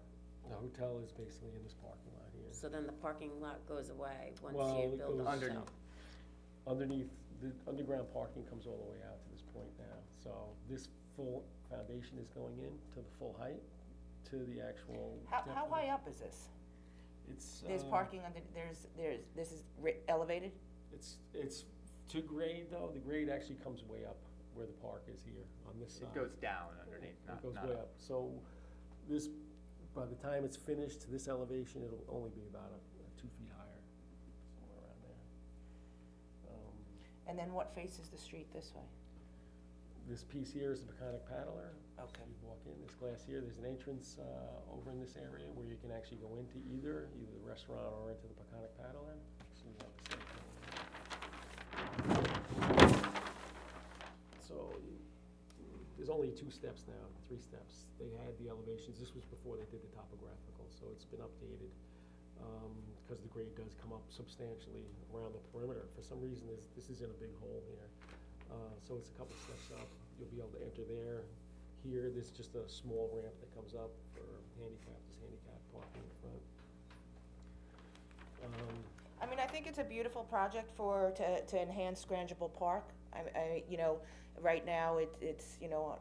The hotel is basically in this parking lot here. So then the parking lot goes away once Well, you it build the goes hotel? Underneath, the underground parking comes all the way out to this point now. So this full foundation is going in to the full height, to the actual How depth of high it. up is this? It's, There's parking under, this is elevated? It's to grade though. The grade actually comes way up where the park is here on this side. It goes down underneath, It not, goes not way up. up. So this, by the time it's finished to this elevation, it'll only be about 2 feet higher, somewhere around there. And then what faces the street this way? This piece here is the Peconic Paddler. Okay. You walk in, this glass here, there's an entrance over in this area where you can actually go into either the restaurant or into the Peconic Paddler. So you have the same thing. So there's only 2 steps now, 3 steps. They had the elevations, this was before they did the topographical, so it's been updated. Because the grade does come up substantially around the perimeter. For some reason, this is in a big hole here. So it's a couple steps up. You'll be able to enter there. Here, there's just a small ramp that comes up for handicap parking in front. I mean, I think it's a beautiful project to enhance Grangeville Park. You know, right now, it's, you know,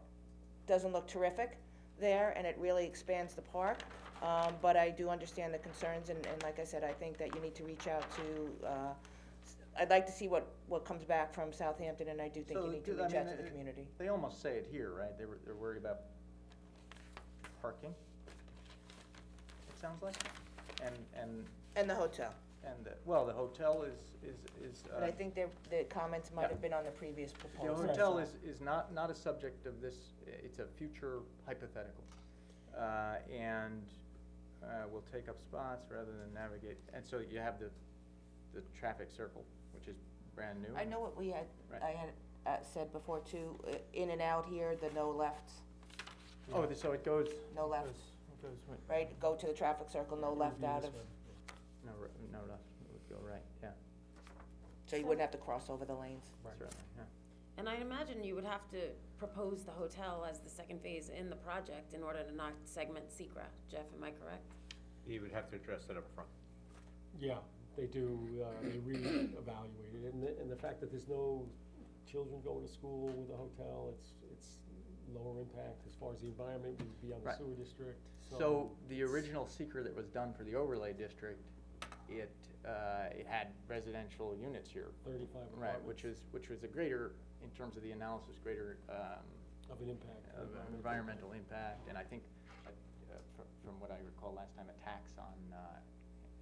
doesn't look terrific there, and it really expands the park. But I do understand the concerns, and like I said, I think that you need to reach out to, I'd like to see what comes back from Southampton, and I do think So, you need to I reach out mean, to the community. They almost say it here, right? They're worried about parking, it sounds like, and, And the hotel. well, the hotel is. But I think the comments might have been on the previous The proposal. hotel is not a subject of this, it's a future hypothetical. And will take up spots rather than navigate, and so you have the traffic circle, which is brand new. I know what we had, Right. I had said before too, in and out here, the no lefts, Oh, so it goes. no it lefts, goes right, right? Go to the traffic circle, no left out of, no, no left, it would go right, yeah, so you wouldn't have to cross over the lanes. certainly, yeah. And I imagine you would have to propose the hotel as the second phase in the project in order to not segment Secra. Jeff, am I correct? You would have to address that up front. Yeah, they do, they re-evaluate it, and the fact that there's no children going to school with a hotel, it's lower impact as far as the environment, would be on the Right. sewer district, So the original seeker that was done for the overlay district, it had residential units here. 35 Right, apartments. which was a greater, in terms of the analysis, greater, Of an impact. of environmental impact, and I think, from what I recall last time, a tax on,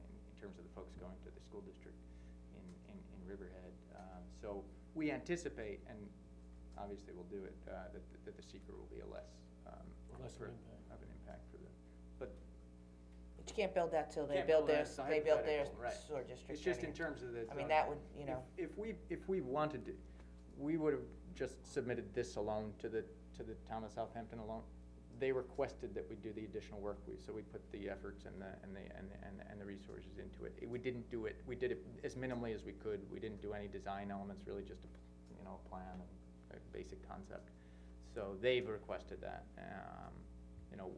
in terms of the folks going to the school district in Riverhead. So we anticipate, and obviously we'll do it, that the seeker will be a less, Less of for- an impact. of an impact for the, but But you can't build that till they Can't build build their, that, it's a they build their hypothetical, right. sewer district. it's just in anyway. terms of the. I mean, that would, you know, If we wanted to, we would have just submitted this alone to the town of Southampton alone. They requested that we do the additional work, so we put the efforts and the resources into it. We didn't do it, we did it as minimally as we could. We didn't do any design elements, really just a plan and a basic concept. So they've requested that.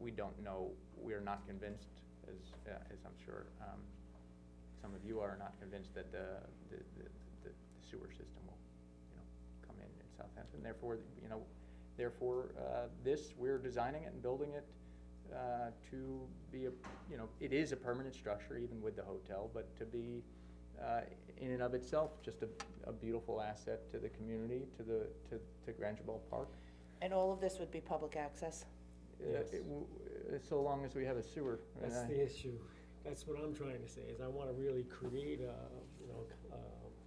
We don't know, we're not convinced, as I'm sure some of you are not convinced that the sewer system will, come in Southampton. Therefore, we're designing it and building it to be it is a permanent structure, even with the hotel, but to be in and of itself just a beautiful asset to the community, to Grangeville Park. and all of this would be public access. Yes. So long as we have a sewer. That's the issue. That's what I'm trying to say, is I wanna really create a,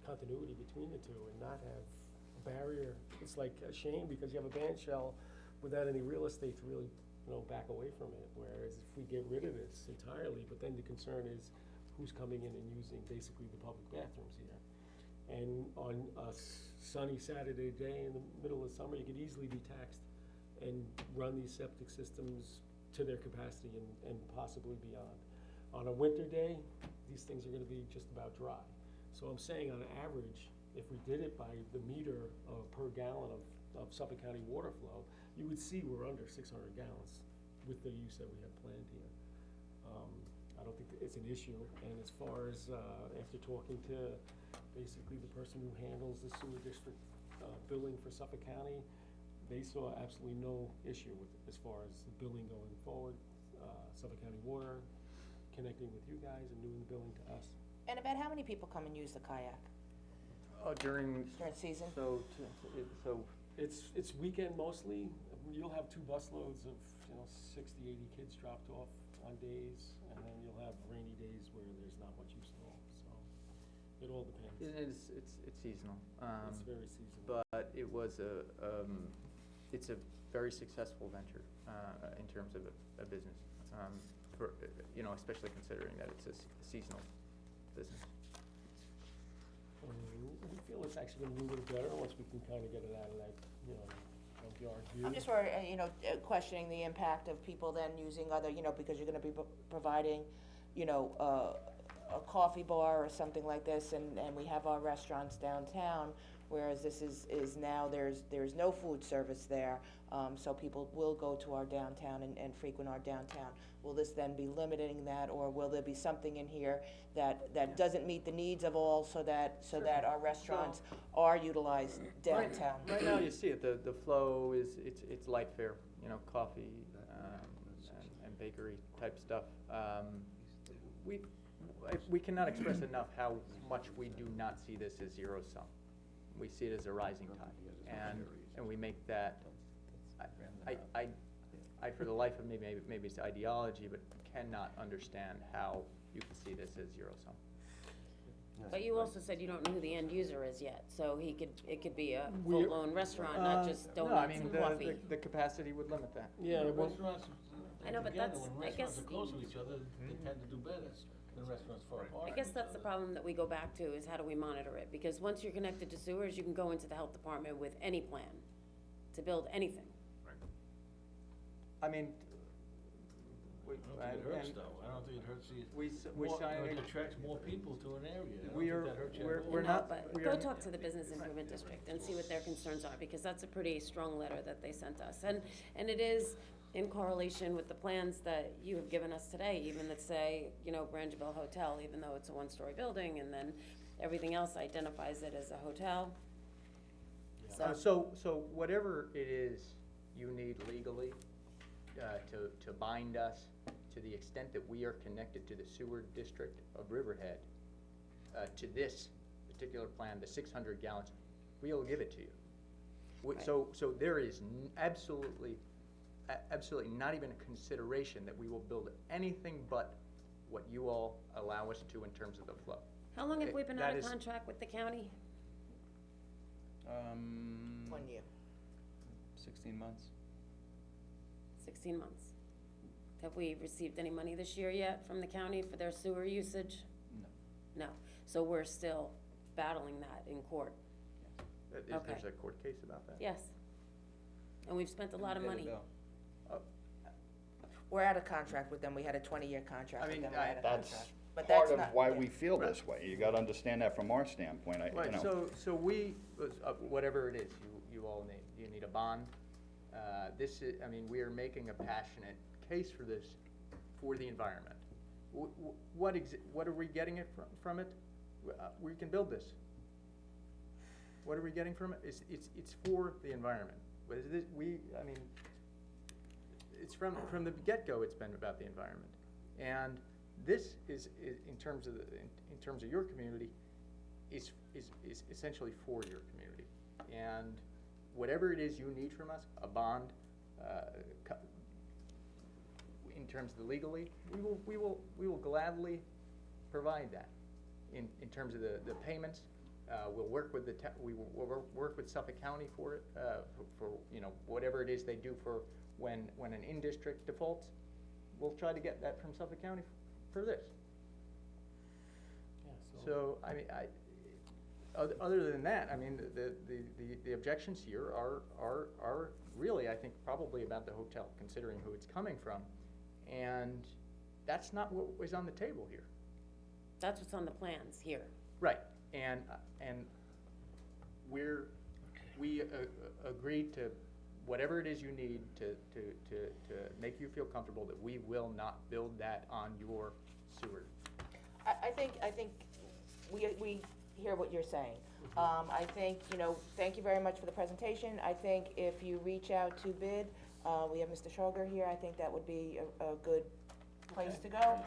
continuity between the two and not have a barrier. It's like a shame because you have a band shell without any real estate to really, back away from it. Whereas if we get rid of this entirely, but then the concern is who's coming in and using basically the public bathrooms here. And on a sunny Saturday day in the middle of summer, you could easily be taxed and run these septic systems to their capacity and possibly beyond. On a winter day, these things are gonna be just about dry. So I'm saying on average, if we did it by the meter per gallon of Suffolk County water flow, you would see we're under 600 gallons with the use that we have planned here. I don't think that it's an issue, and as far as, after talking to basically the person who handles the sewer district, billing for Suffolk County, they saw absolutely no issue with, as far as the billing going forward, Suffolk County Water connecting with you guys and doing the billing to us. And about how many people come and use the kayak During, during season? so, It's weekend mostly. You'll have 2 busloads of, 60, 80 kids dropped off on days, and then you'll have rainy days where there's not much use at all, so it all depends. it's seasonal. It's very seasonal. But it was it's a very successful venture, in terms of a business, for, especially considering that it's a seasonal business. We feel it's actually gonna be a little better once we can kinda get it out of that, junkyard view. I'm just worried, questioning the impact of people then using other, because you're gonna be providing, a coffee bar or something like this, and we have our restaurants downtown, whereas this is now, there's no food service there, so people will go to our downtown and frequent our downtown. Will this then be limiting that, or will there be something in here that doesn't meet the needs of all, so that our restaurants are utilized downtown? Right now, you see it, the flow is, it's light fare, coffee, and bakery type stuff. We cannot express enough how much we do not see this as zero sum. We see it as a rising tide, and we make that, I for the life of me, maybe it's ideology, but cannot understand how you can see this as zero sum. But you also said you don't know who the end user is yet, so it could be a We're- full-blown restaurant, not just No, I donuts mean, and coffee. the capacity would limit that. Yeah, The well, restaurants I know, but together, that's- when I restaurants guess- are close to each other, they tend to do better than restaurants far apart. I guess that's the problem that we go back to, is how do we monitor it? Because once you're connected to sewers, you can go into the health department with any plan to build anything. I mean, we, I don't think it hurts and though, I don't think it hurts the. we More, sign it a- attracts more people to an area. I don't We think are- that hurts you at we're- all. we're No, not- but we go are- talk to the Business Improvement District and see what their concerns are, because that's a pretty strong letter that they sent us. And it is in correlation with the plans that you have given us today, even that say, Grangeville Hotel, even though it's a 1-story building, and then everything else identifies it as a hotel. So whatever it is you need legally, to bind us, to the extent that we are connected to the sewer district of Riverhead, to this particular plan, the 600 gallons, we'll give it to you. Right. So there is absolutely not even a consideration that we will build anything but what you all allow us to in terms of the flow. How long have we been That out of is- contract with the county? 1 year. 16 months. 16 months. Have we received any money this year yet from the county for their sewer usage? No. No, so we're still battling that in court, There's Okay. a court case about that? yes. And we've spent a lot of Pay the money. bill. We're out of contract with them, we had a 20-year contract I with mean, them, we're out of That's contract. But part that's of not- why yeah. we feel this way. You gotta understand that from our standpoint, Right, so we, whatever it is you all need, you need a bond. This is, we are making a passionate case for this, for the environment. What are we getting it from it? We can build this. What are we getting from it? It's for the environment. But is this, it's from the get-go, it's been about the environment. And this is in terms of your community, is essentially for your community. And whatever it is you need from us, a bond, in terms of the legally, we will gladly provide that. In terms of the payments, we'll work with we'll work with Suffolk County for it, for, you know, whatever it is they do for when an in-district defaults. We'll try to get that from Suffolk County for this. Yeah, So, I mean, other than that, I mean, the objections here are really, I think, probably about the hotel, considering who it's coming from. And that's not what was on the table here. That's what's on the plans here. Right, and we agreed to whatever it is you need to make you feel comfortable that we will not build that on your sewer. I think we hear what you're saying. I think, you know, thank you very much for the presentation. I think if you reach out to BID, we have Mr. Shoger here, I think that would be a good place to go.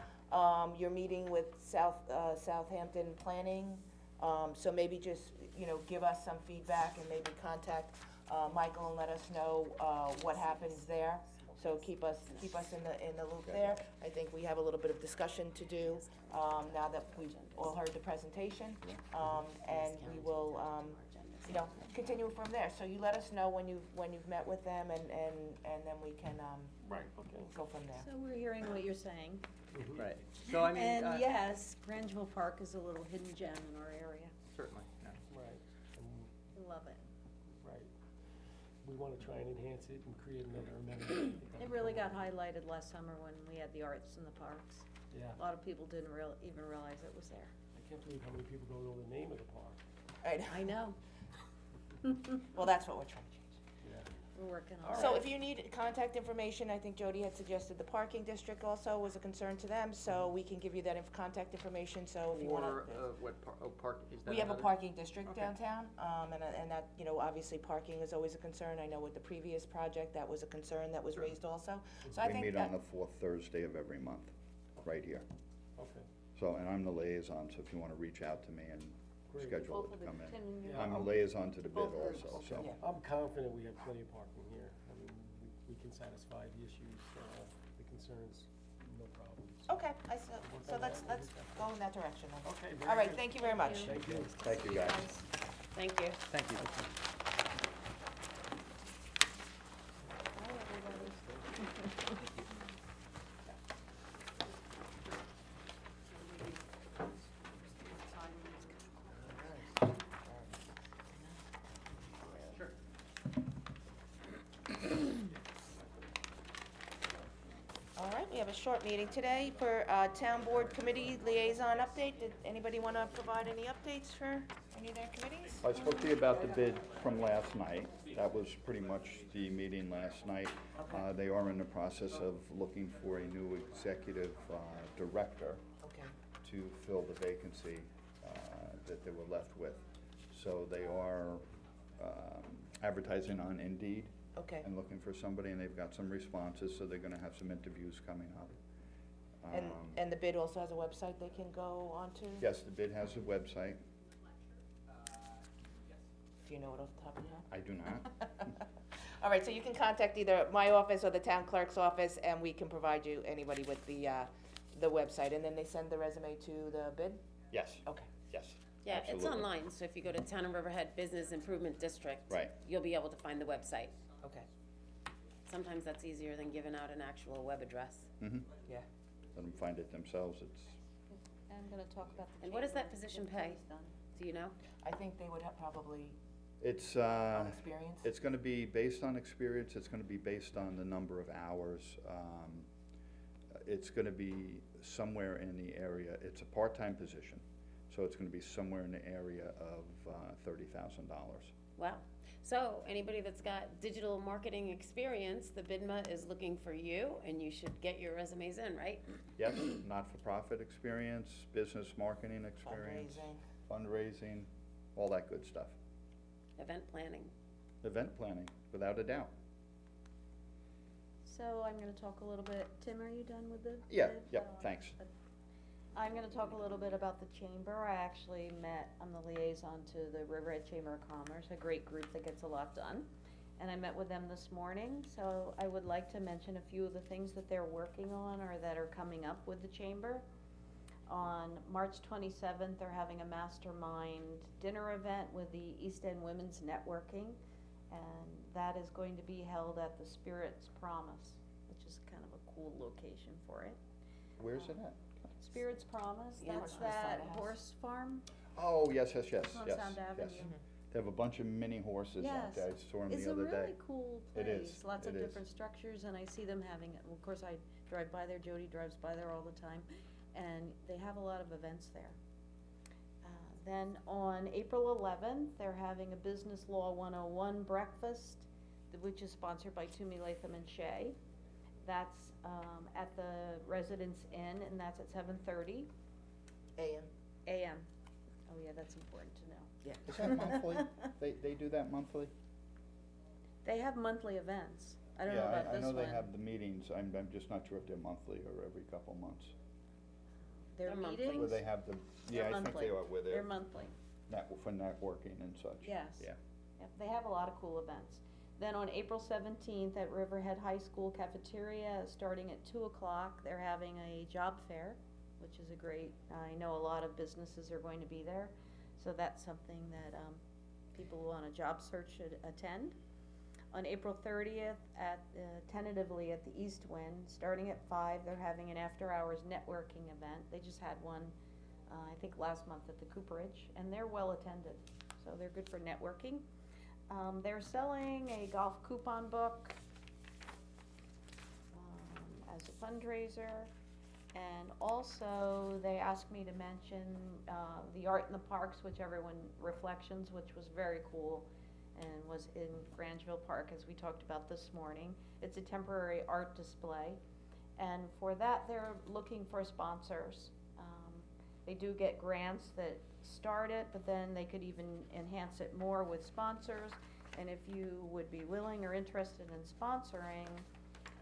You're meeting with Southampton Planning, so maybe just, you know, give us some feedback and maybe contact Michael and let us know what happens there. So keep us in the loop there. I think we have a little bit of discussion to do now that we've all heard the presentation, and we will, you know, continue from there. So you let us know when you've met with them, and then we can Right, okay. go from there. So we're hearing what you're saying. Right. So, I mean, And yes, Grangeville Park is a little hidden gem in our area. certainly, yeah. Right, Love it. right. We wanna try and enhance it and create another amenity. It really got highlighted last summer when we had the arts in the parks. Yeah, A lot of people didn't even realize it was there. I can't believe how many people don't know the name of the park. I know. Well, that's what we're trying to change. Yeah. We're working on it. So if you need contact information, I think Jody had suggested the parking district also was a concern to them, so we can give you that contact information, so if you wanna. Or, what park, is that We have a another? parking district Okay. downtown, and that, you know, obviously parking is always a concern. I know with the previous project, that was a concern that was Sure. raised also. So I We think meet that, on the fourth Thursday of every month, right here. Okay, So, and I'm the liaison, so if you wanna reach out to me and Great. schedule Both it of to the come in. Tim and you. Yeah, I'm a I'm- liaison to the bid Both groups. also, so. Yeah. I'm confident we have plenty of parking here. I mean, we can satisfy the issues, the concerns, no problem. okay, so let's go in that direction then. Okay, very All right, good. thank you very much. Thank you. Thank you, guys. Thank you. Thank you. All right, we have a short meeting today for Town Board Committee Liaison Update. Did anybody want to provide any updates for any of their committees? I spoke to you about the bid from last night. That was pretty much the meeting last night. They are in the process of looking for a new executive director Okay. to fill the vacancy that they were left with. So they are advertising on Indeed Okay. and looking for somebody, and they've got some responses, so they're gonna have some interviews coming up. And the bid also has a website they can go onto? Yes, the bid has a website. Do you know it off the top of your head? I do not. All right, so you can contact either my office or the town clerk's office, and we can provide you, anybody with the website, and then they send the resume to the bid? Yes, Okay. yes. Yeah, it's absolutely. online, so if you go to Town of Riverhead Business Improvement District. Right. You'll be able to find the website. Okay, Sometimes that's easier than giving out an actual web address. Mm-hmm. yeah. Let them find it themselves, it's, I'm gonna talk about the. And what does that chamber position until pay? he's done. Do you know? I think they would have probably, it's, experience? it's gonna be based on experience, it's gonna be based on the number of hours. It's gonna be somewhere in the area, it's a part-time position, so it's gonna be somewhere in the area of $30,000. Wow. So, anybody that's got digital marketing experience, the BIDMA is looking for you, and you should get your resumes in, right? Yes, not-for-profit experience, business marketing experience, fundraising, all that good stuff. Event planning. Event planning, without a doubt. So I'm gonna talk a little bit, Tim, are you done with the? Yeah, bid? yep, thanks. I'm gonna talk a little bit about the chamber. I actually met, I'm the liaison to the Riverhead Chamber of Commerce, a great group that gets a lot done. and I met with them this morning, so I would like to mention a few of the things that they're working on or that are coming up with the chamber. On March 27th, they're having a mastermind dinner event with the East End Women's Networking, and that is going to be held at the Spirits Promise, which is kind of a cool location for it. Where's it at? Spirits Promise, Yeah, that's on the side that of the house. horse farm. Oh, yes, yes, yes, On yes, Sound yes. Avenue. They have a bunch of mini horses out there, I saw them the other It's a day. really cool place. It is, Lots of it is. different structures, and I see them having, of course, I drive by there, Jody drives by there all the time, and they have a lot of events there. Then on April 11th, they're having a Business Law 101 breakfast, which is sponsored by Toomey Latham and Shea. That's at the Residence Inn, and that's at 7:30 AM. a.m. Oh yeah, that's important to know. Is that monthly? They do that monthly? They have monthly events. I don't know about Yeah, I this know one. they have the meetings, I'm just not sure if they're monthly or every couple months. Their They're monthly. meetings? Where they have the, They're yeah, I think monthly. they are, where They're they're, monthly, for networking and such. yes. Yeah. Yep, they have a lot of cool events. Then on April 17th at Riverhead High School cafeteria, starting at 2 o'clock, they're having a job fair, which is a great, I know a lot of businesses are going to be there, so that's something that people who want a job search should attend. On April 30th, tentatively at the East Wind, starting at 5, they're having an after-hours networking event. They just had one, I think last month at the Cooperage, and they're well attended, so they're good for networking. They're selling a golf coupon book as a fundraiser, and also they asked me to mention the Art in the Parks, which everyone, Reflections, which was very cool, and was in Grangeville Park, as we talked about this morning. It's a temporary art display, and for that, they're looking for sponsors. They do get grants that start it, but then they could even enhance it more with sponsors, and if you would be willing or interested in sponsoring,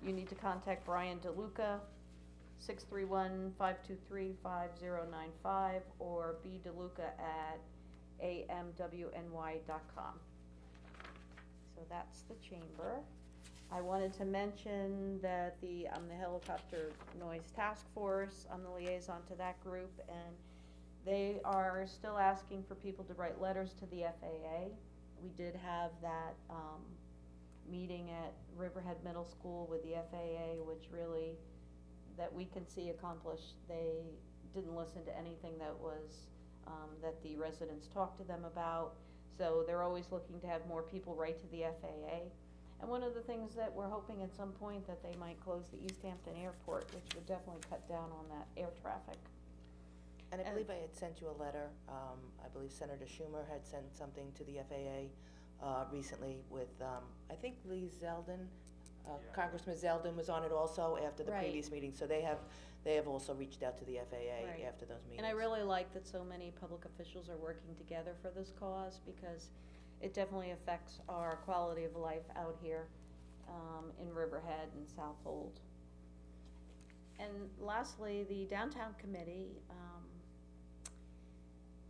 you need to contact Brian DeLuca, 631-523-5095, or bdeluca@amwny.com. So that's the chamber. I wanted to mention that I'm the helicopter noise task force, I'm the liaison to that group, and they are still asking for people to write letters to the FAA. We did have that, meeting at Riverhead Middle School with the FAA, which really, that we can see accomplished. They didn't listen to anything that was, that the residents talked to them about, so they're always looking to have more people write to the FAA. And one of the things that we're hoping at some point that they might close the East Hampton Airport, which would definitely cut down on that air traffic. And I believe I had sent you a letter, I believe Senator Schumer had sent something to the FAA, recently with, I think Lee Zeldin, Congressman Zeldin was on it also after the Right. previous meeting, so they have also reached out to the FAA Right. after those meetings. And I really like that so many public officials are working together for this cause, because it definitely affects our quality of life out here, in Riverhead and Southold. And lastly, the downtown committee,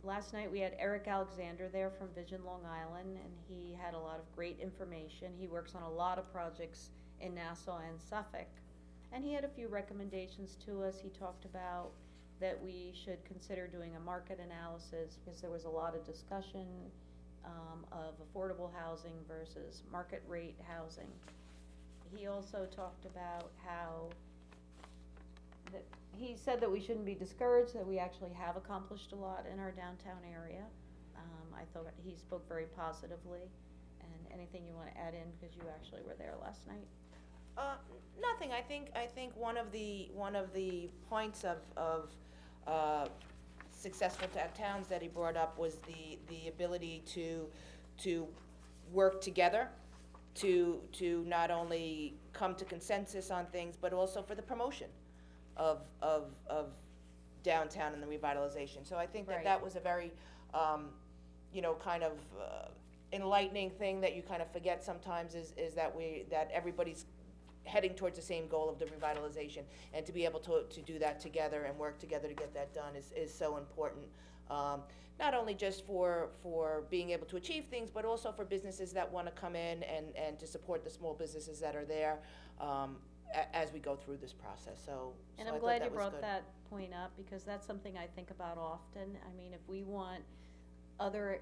last night we had Eric Alexander there from Vision Long Island, and he had a lot of great information. He works on a lot of projects in Nassau and Suffolk, and he had a few recommendations to us. He talked about that we should consider doing a market analysis, because there was a lot of discussion of affordable housing versus market rate housing. He also talked about how that, he said that we shouldn't be discouraged, that we actually have accomplished a lot in our downtown area. I thought he spoke very positively, and anything you wanna add in, because you actually were there last night? Nothing, I think one of the points of successful towns that he brought up was the ability to work together, to not only come to consensus on things, but also for the promotion of downtown and the revitalization. So I think Right. that was a very, kind of enlightening thing that you kind of forget sometimes is that everybody's heading towards the same goal of the revitalization, and to be able to do that together and work together to get that done is so important. Not only just for being able to achieve things, but also for businesses that wanna come in and to support the small businesses that are there, as we go through this process, so And I I'm thought glad that you was brought good. that point up, because that's something I think about often. I mean, if we want other,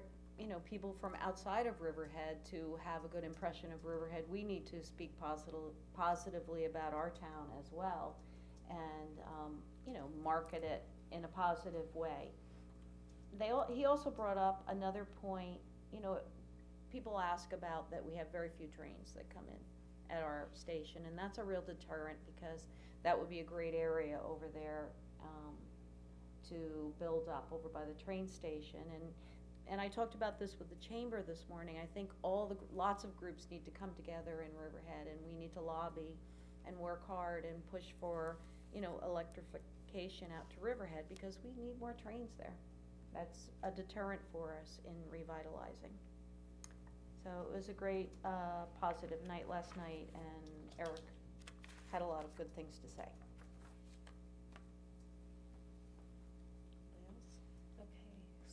people from outside of Riverhead to have a good impression of Riverhead, we need to speak positively about our town as well, and, market it in a positive way. He also brought up another point, people ask about that we have very few trains that come in at our station, and that's a real deterrent, because that would be a great area over there, to build up over by the train station. And I talked about this with the chamber this morning. I think lots of groups need to come together in Riverhead, and we need to lobby and work hard and push for, electrification out to Riverhead, because we need more trains there. That's a deterrent for us in revitalizing. So it was a great, positive night last night, and Eric had a lot of good things to say.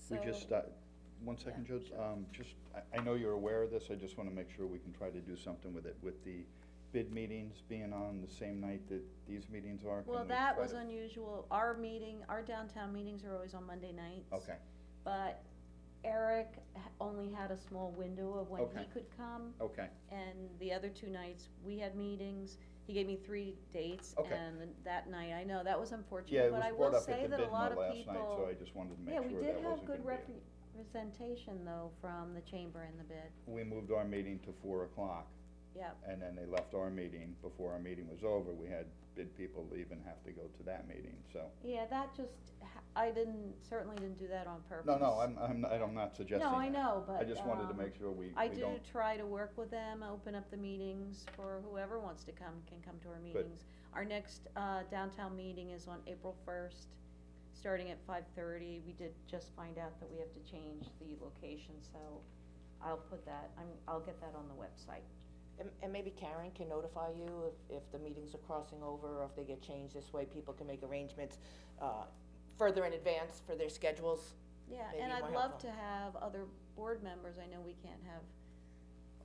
We Okay, just, one second, Yeah, Joe, sure. I know you're aware of this, I just wanna make sure we can try to do something with it, with the bid meetings being on the same night that these meetings are. Well, can we that try was to- unusual. Our downtown meetings are always on Monday nights. Okay, But Eric only had a small window of when he Okay. could come, okay, and the other 2 nights, we had meetings. He gave me 3 dates, Okay. and that night, I know, that was yeah, unfortunate, it but was I will brought up say at the that a bid lot mill of last night, so people. I just wanted to make Yeah, sure we that did wasn't have gonna good be. representation, though, from the chamber in the bid. We moved our meeting to 4 o'clock, Yep. and then they left our meeting, before our meeting was over, we had bid people leave and have to go to that meeting, so. Yeah, that just, I certainly didn't do that on purpose. No, I'm not suggesting No, I that. know, but, I just wanted to make sure we I don't. do try to work with them, open up the meetings for whoever wants to come, can come to our meetings. Our next, downtown meeting is on April 1st, starting at 5:30. We did just find out that we have to change the location, so I'll put that, I'll get that on the website. And maybe Karen can notify you if the meetings are crossing over, or if they get changed, this way people can make arrangements, further in advance for their schedules. Yeah, Maybe and more I'd love helpful. to have other board members. I know we can't have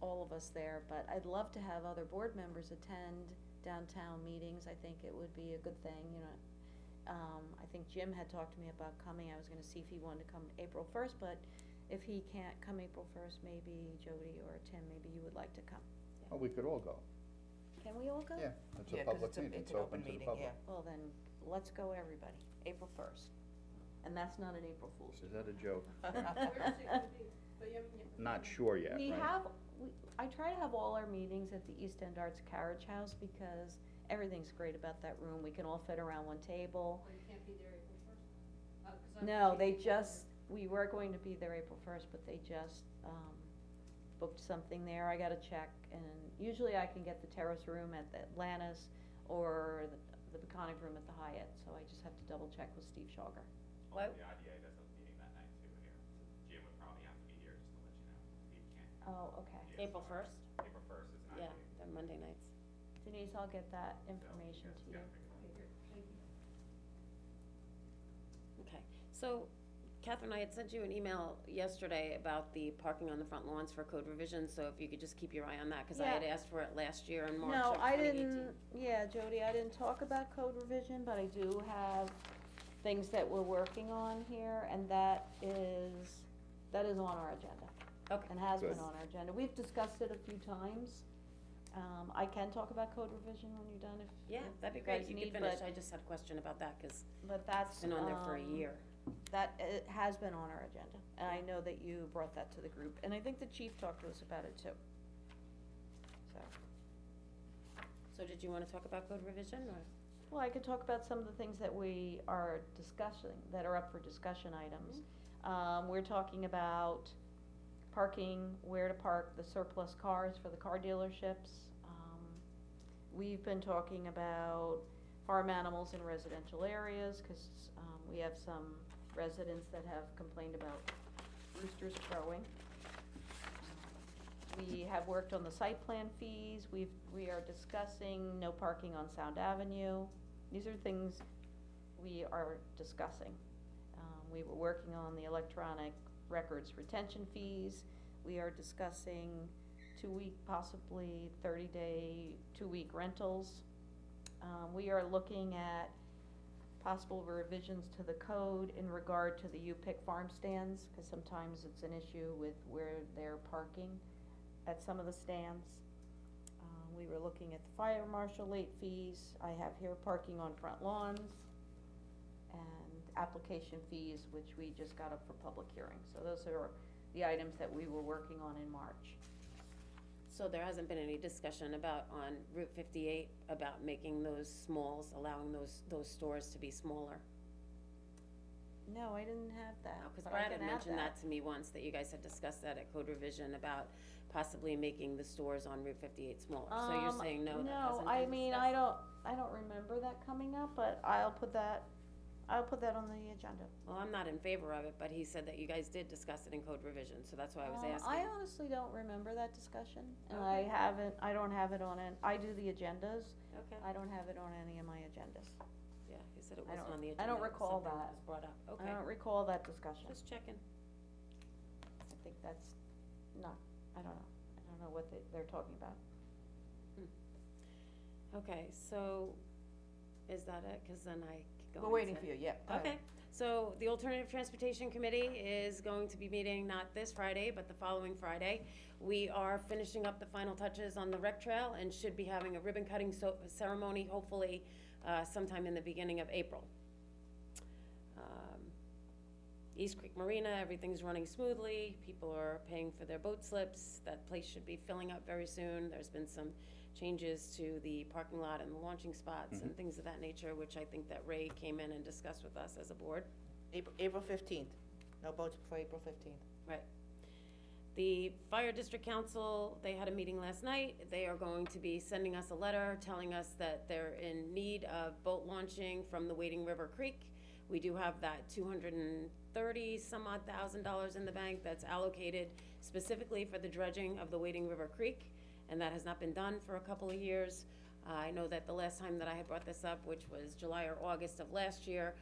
all of us there, but I'd love to have other board members attend downtown meetings. I think it would be a good thing, I think Jim had talked to me about coming. I was gonna see if he wanted to come April 1st, but if he can't come April 1st, maybe Jody or Tim, maybe you would like to come. Oh, we could all go, Can we all go? yeah, it's Yeah, a 'cause public meeting, it's it's an open open to the meeting, public. yeah. Well, then, let's go everybody, April 1st. And that's not an April Fool's. Is that a joke? But you Not sure yet, We right? I try to have all our meetings at the East End Arts Carriage House, because everything's great about that room. We can all fit around one table. Or you can't be there April 1st? No, we were going to be there April 1st, but they just, booked something there. I gotta check, and usually I can get the terrace room at the Atlantis or the Peconic room at the Hyatt, so I just have to double check with Steve Schauger. What? The IDA does a meeting that night too here, so Jim would probably have to be here just to let you know, he can't. Oh, okay. Yeah, April sorry. 1st? April 1st is an Yeah, IDA. they're Monday nights. Denise, I'll get that So, information you guys to you. gotta figure it out. Okay, so Catherine, I had sent you an email yesterday about the parking on the front lawns for code revision, so if you could just keep your eye on that, cause I had Yeah. asked for it last year in March No, of 2018. I didn't, yeah, Jody, I didn't talk about code revision, but I do have things that we're working on here, and that is on our agenda. Okay. And has been Good. on our agenda. We've discussed it a few times. I can talk about code revision when you're done, Yeah, if that'd be you great, guys you need, could finish, but- I just had a question about that, cause but that's, it's been on there for a year. That, it has been on our agenda, and I know that you brought that to the group, and I think the chief talked to us about it too. So, So did you wanna talk about code revision, or? well, I could talk about some of the things that we are discussing, that are up for discussion items. We're talking about parking, where to park the surplus cars for the car dealerships. We've been talking about farm animals in residential areas, cause, we have some residents that have complained about roosters crowing. We have worked on the site plan fees, we are discussing no parking on Sound Avenue. These are things we are discussing. We were working on the electronic records retention fees. We are discussing 2-week, possibly 30-day, 2-week rentals. We are looking at possible revisions to the code in regard to the U-Pick farm stands, because sometimes it's an issue with where they're parking at some of the stands. We were looking at the fire marshal late fees. I have here parking on front lawns and application fees, which we just got up for public hearing. So those are the items that we were working on in March. So there hasn't been any discussion about, on Route 58, about making those smalls, allowing those stores to be smaller? No, I didn't have that. Because but I Brad had can add mentioned that to me once, that you guys had discussed that at code revision about possibly making the stores on Route 58 smaller. So you're saying no, that hasn't No, I been mean, discussed? I don't remember that coming up, but I'll put that on the agenda. Well, I'm not in favor of it, but he said that you guys did discuss it in code revision, so that's why I was asking. I honestly don't remember that discussion, and Okay. I don't have it on I do the agendas, Okay, I don't have it on any of my agendas. yeah, he said it I wasn't don't- on the I agenda. don't it was recall something that. was brought up, I okay, don't recall that discussion. just checking. I think that's not, I don't know what they're talking about. Okay, so, is that it? Cause then I could go We're waiting into- for you, yeah. go ahead. Okay, so the Alternative Transportation Committee is going to be meeting not this Friday, but the following Friday. We are finishing up the final touches on the rec trail and should be having a ribbon cutting ceremony, hopefully, sometime in the beginning of April. East Creek Marina, everything's running smoothly, people are paying for their boat slips, that place should be filling up very soon. There's been some changes to the parking lot and the launching spots and things of that nature, which I think that Ray came in and discussed with us as a board. April 15th, no boats before April 15th. Right. The Fire District Council, they had a meeting last night. They are going to be sending us a letter telling us that they're in need of boat launching from the Wading River Creek. We do have that $230-some-odd thousand in the bank that's allocated specifically for the dredging of the Wading River Creek, and that has not been done for a couple of years. I know that the last time that I had brought this up, which was July or August of last year,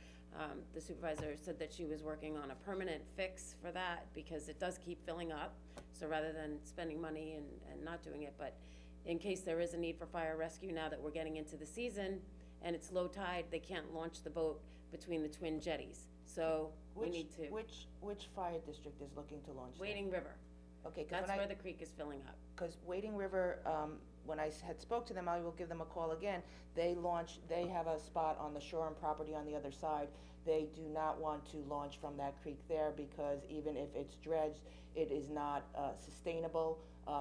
the supervisor said that she was working on a permanent fix for that because it does keep filling up. So rather than spending money and not doing it, but in case there is a need for fire rescue now that we're getting into the season and it's low tide, they can't launch the boat between the twin jetties. So we need to, Which fire district is looking to launch there? Wading River, Okay, 'cause that's when where the creek is filling up. Because Wading River, when I had spoke to them, I will give them a call again. They have a spot on the Shoreham property on the other side. They do not want to launch from that creek there because even if it's dredged, it is not sustainable.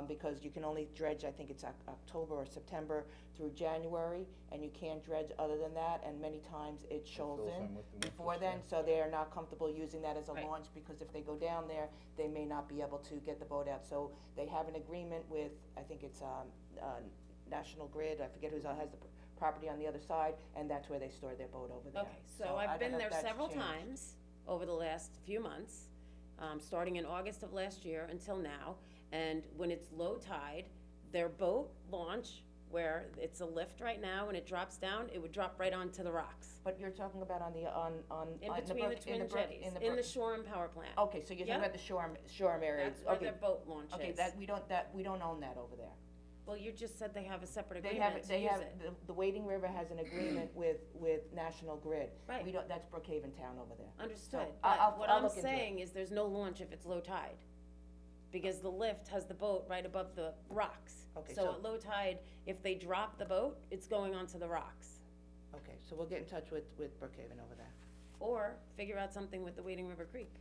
Because you can only dredge, I think it's October or September through January, and you can't dredge other than that, and many times it shoals fills in in with the winter before then, so they are not comfortable using that as a Right. launch, because if they go down there, they may not be able to get the boat out. So they have an agreement with, I think it's, National Grid, I forget who has the property on the other side, and that's where they store their boat over there. Okay, so I I've don't been know if there that's several changed. times over the last few months, starting in August of last year until now. And when it's low tide, their boat launch, where it's a lift right now, and it drops down, it would drop right onto the rocks. But you're talking about on the, on In the between the brook- twin brook- jetties, in the brook- Shoreham Power Plant. Okay, so you're talking Yep. about the Shoreham area. That's where Okay. their boat launch is. Okay, we don't own that over there. Well, you just said they have a separate They agreement have, to they use have, it. the Wading River has an agreement with National Grid. Right. We don't, that's Brookhaven Town over there. Understood, I'll- but what I'll I'm look into it. saying is there's no launch if it's low tide. Because the lift has the boat right above the rocks. Okay, So so- at low tide, if they drop the boat, it's going onto the rocks. Okay, so we'll get in touch with Brookhaven over there. Or figure out something with the Wading River Creek.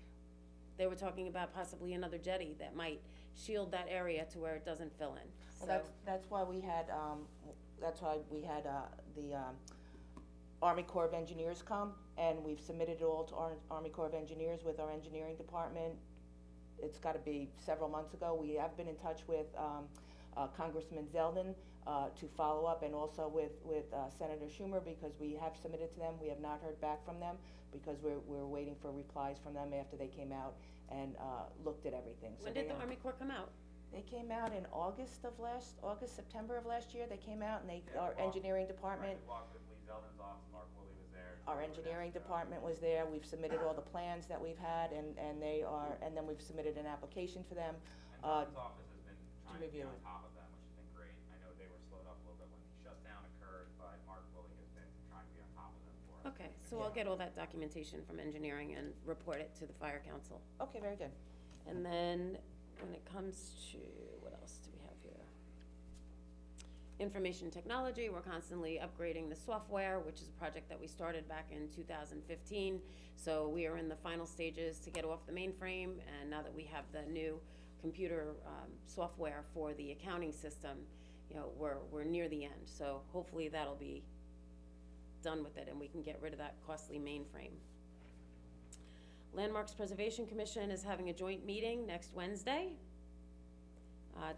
They were talking about possibly another jetty that might shield that area to where it doesn't fill in, so. Well, that's why we had, the, Army Corps of Engineers come, and we've submitted it all to Army Corps of Engineers with our engineering department. It's gotta be several months ago. We have been in touch with, Congressman Zeldin, to follow up, and also with Senator Schumer, because we have submitted to them. We have not heard back from them, because we're waiting for replies from them after they came out and, looked at everything. So When they did the have- Army Corps come out? They came out in September of last year, they came out and our engineering department, Walked with Lee Zeldin's office, Mark Woolley was there, our engineering department was there, we've submitted all the plans that we've had, and then we've submitted an application for them. And John's office has been trying to be review on it. top of them, which has been great. I know they were slowed up a little bit when the shutdown occurred, but Mark Woolley has been trying to be on top of them for us. Okay, so I'll get all that documentation from engineering and report it to the fire council. Okay, very good. And then, when it comes to, what else do we have here? Information technology, we're constantly upgrading the software, which is a project that we started back in 2015. So we are in the final stages to get off the mainframe, and now that we have the new computer, software for the accounting system, you know, we're near the end. So hopefully that'll be done with it and we can get rid of that costly mainframe. Landmarks Preservation Commission is having a joint meeting next Wednesday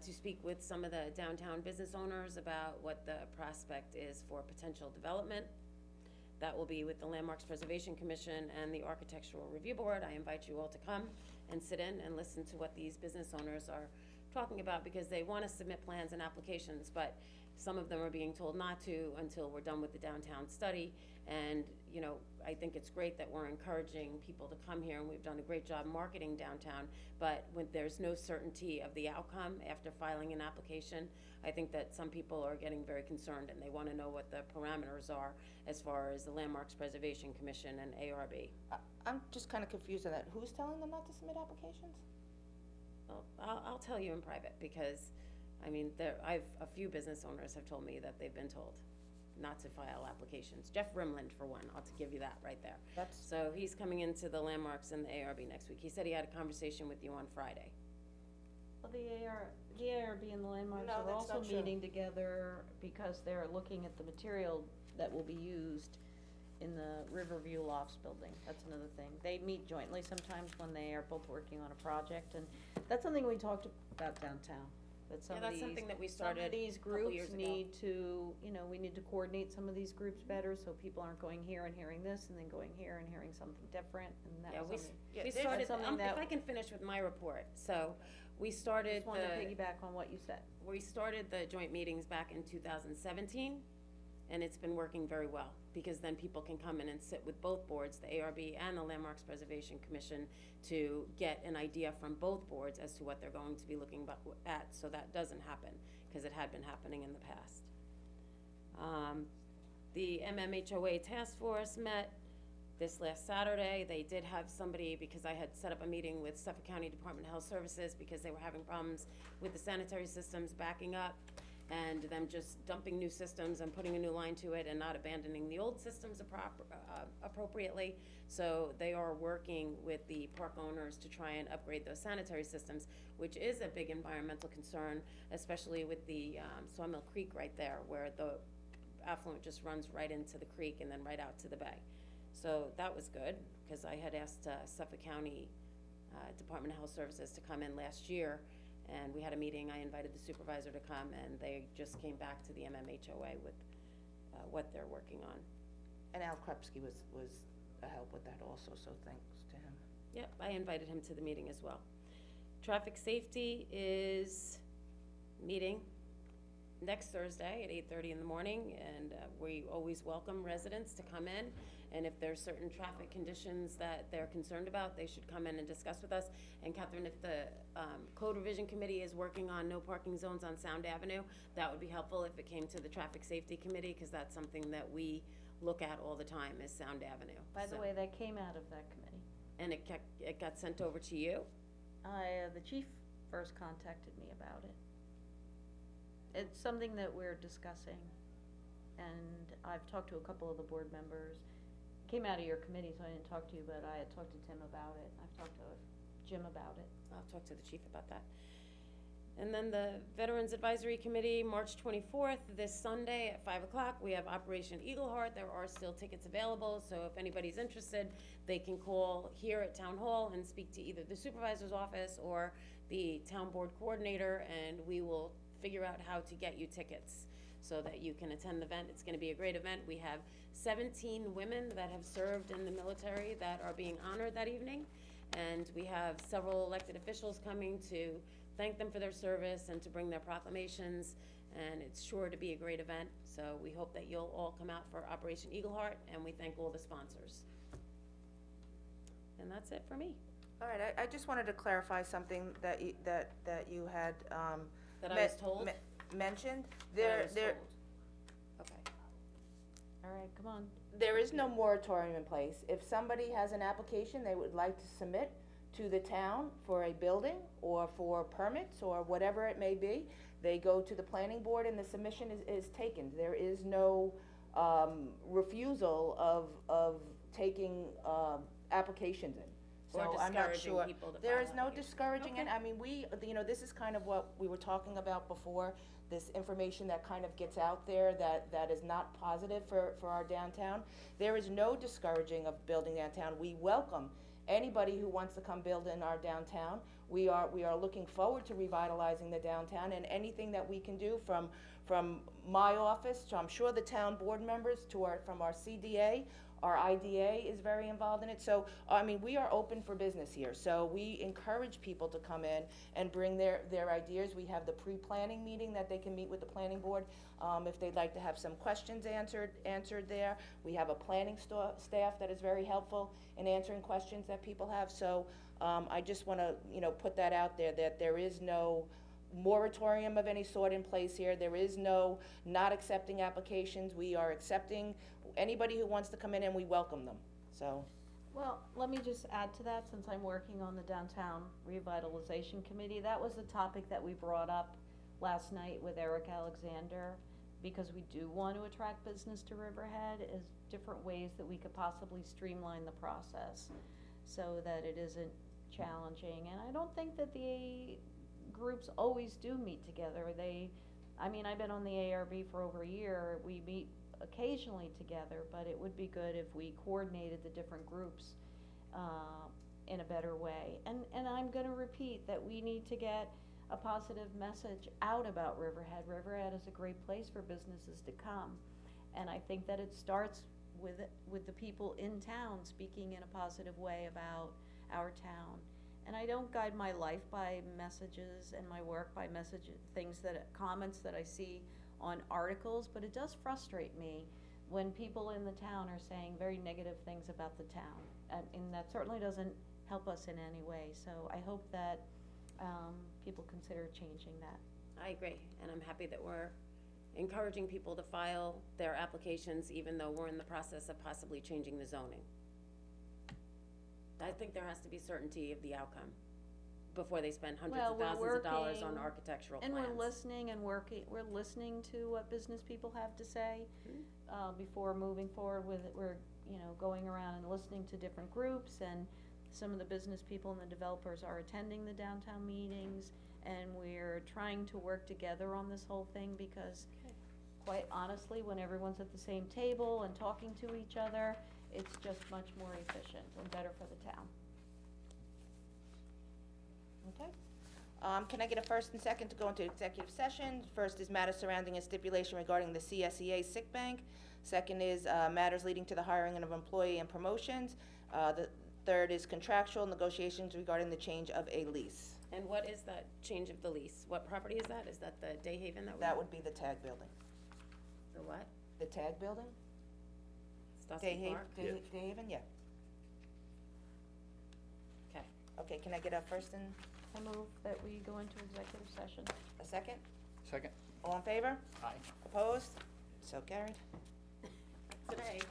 to speak with some of the downtown business owners about what the prospect is for potential development. That will be with the Landmarks Preservation Commission and the Architectural Review Board. I invite you all to come and sit in and listen to what these business owners are talking about, because they want to submit plans and applications, but some of them are being told not to until we're done with the downtown study. And, you know, I think it's great that we're encouraging people to come here, and we've done a great job marketing downtown, but when there's no certainty of the outcome after filing an application, I think that some people are getting very concerned and they wanna know what the parameters are as far as the Landmarks Preservation Commission and ARB. I'm just kinda confused on that. Who's telling them not to submit applications? Well, I'll tell you in private, because, I mean, a few business owners have told me that they've been told not to file applications. Jeff Rimland, for one, I'll give you that right there. So he's coming into the Landmarks and the ARB next week. He said he had a conversation with you on Friday. Well, the ARB and the landmarks No, are that's also not true. meeting together because they're looking at the material that will be used in the Riverview Lofts building. That's another thing. They meet jointly sometimes when they are both working on a project, and that's something we talked about downtown. That some Yeah, of that's these, something that we some started of these a couple groups years ago. need to, you know, we need to coordinate some of these groups better, so people aren't going here and hearing this, and then going here and hearing something different, and that Yeah, was something. we that's started, something if that- I can finish with my report, so, we I started just wanted to the, piggyback on what you said. we started the joint meetings back in 2017, and it's been working very well, because then people can come in and sit with both boards, the ARB and the Landmarks Preservation Commission, to get an idea from both boards as to what they're going to be looking at, so that doesn't happen, because it had been happening in the past. The MMHOA Task Force met this last Saturday. They did have somebody, because I had set up a meeting with Suffolk County Department of Health Services, because they were having problems with the sanitary systems backing up, and them just dumping new systems and putting a new line to it and not abandoning the old systems appropriately. So they are working with the park owners to try and upgrade those sanitary systems, which is a big environmental concern, especially with the Sawmill Creek right there, where the affluent just runs right into the creek and then right out to the bay. So that was good, because I had asked Suffolk County Department of Health Services to come in last year, and we had a meeting. I invited the supervisor to come, and they just came back to the MMHOA with what they're working on. And Al Krepsky was a help with that also, so thanks to him. Yep, I invited him to the meeting as well. Traffic safety is meeting next Thursday at 8:30 in the morning, and we always welcome residents to come in. And if there's certain traffic conditions that they're concerned about, they should come in and discuss with us. And Catherine, if the Code Revision Committee is working on no parking zones on Sound Avenue, that would be helpful if it came to the Traffic Safety Committee, because that's something that we look at all the time, is Sound Avenue. By the So- way, that came out of that committee. And it got sent over to you? The chief first contacted me about it. It's something that we're discussing, and I've talked to a couple of the board members. It came out of your committee, so I didn't talk to you, but I had talked to Tim about it. I've talked to Jim about it. I'll talk to the chief about that. And then the Veterans Advisory Committee, March 24th, this Sunday at 5 o'clock, we have Operation Eagle Heart. There are still tickets available, so if anybody's interested, they can call here at Town Hall and speak to either the supervisor's office or the town board coordinator, and we will figure out how to get you tickets so that you can attend the event. It's gonna be a great event. We have 17 women that have served in the military that are being honored that evening, and we have several elected officials coming to thank them for their service and to bring their proclamations. and it's sure to be a great event, so we hope that you'll all come out for Operation Eagle Heart, and we thank all the sponsors. And that's it for me, All right, I just wanted to clarify something that you had, that I was told, mentioned. that I There, was there, told. Okay. All right, come on. there is no moratorium in place. If somebody has an application they would like to submit to the town for a building or for permits or whatever it may be, they go to the planning board and the submission is taken. There is no, refusal of taking, applications in. Or So I'm not discouraging sure. people to There file is no applications. discouraging it. I mean, this is kind of what we were talking about before, this information that kind of gets out there that is not positive for our downtown. There is no discouraging of building downtown. We welcome anybody who wants to come build in our downtown. We are looking forward to revitalizing the downtown, and anything that we can do from my office to, I'm sure, the town board members from our CDA, our IDA is very involved in it. So, I mean, we are open for business here. So we encourage people to come in and bring their ideas. We have the pre-planning meeting that they can meet with the planning board, if they'd like to have some questions answered there. We have a planning staff that is very helpful in answering questions that people have. So, I just wanna, put that out there, that there is no moratorium of any sort in place here. There is no not accepting applications. We are accepting anybody who wants to come in, and we welcome them, so. Well, let me just add to that, since I'm working on the Downtown Revitalization Committee. That was the topic that we brought up last night with Eric Alexander, because we do want to attract business to Riverhead, is different ways that we could possibly streamline the process so that it isn't challenging. And I don't think that the groups always do meet together. I've been on the ARB for over a year. We meet occasionally together, but it would be good if we coordinated the different groups in a better way. And I'm gonna repeat that we need to get a positive message out about Riverhead. Riverhead is a great place for businesses to come, and I think that it starts with the people in town speaking in a positive way about our town. And I don't guide my life by messages and my work by comments that I see on articles, but it does frustrate me when people in the town are saying very negative things about the town, and that certainly doesn't help us in any way. So I hope that people consider changing that. I agree, and I'm happy that we're encouraging people to file their applications, even though we're in the process of possibly changing the zoning. I think there has to be certainty of the outcome before they spend hundreds of Well, we're thousands of dollars on working, architectural And plans. we're listening and working, we're listening to what business people have to say, before moving forward with it. We're, going around and listening to different groups, and some of the business people and the developers are attending the downtown meetings, and we're trying to work together on this whole thing, because quite honestly, when everyone's at the same table and talking to each other, it's just much more efficient and better for the town. Okay? Can I get a first and second to go into executive session? First is matters surrounding a stipulation regarding the CSEA sick bank. Second is matters leading to the hiring of employee and promotions. The third is contractual negotiations regarding the change of a lease. And what is that change of the lease? What property is that? Is that the Day Haven that we? That would be the tag building. The what? The tag building? Stosky Day Haven, Park? Day Haven, yeah. Okay. Okay, can I get a first and I move that we go into executive session. a second? Second? All in favor? Aye. Opposed? So carried. Today.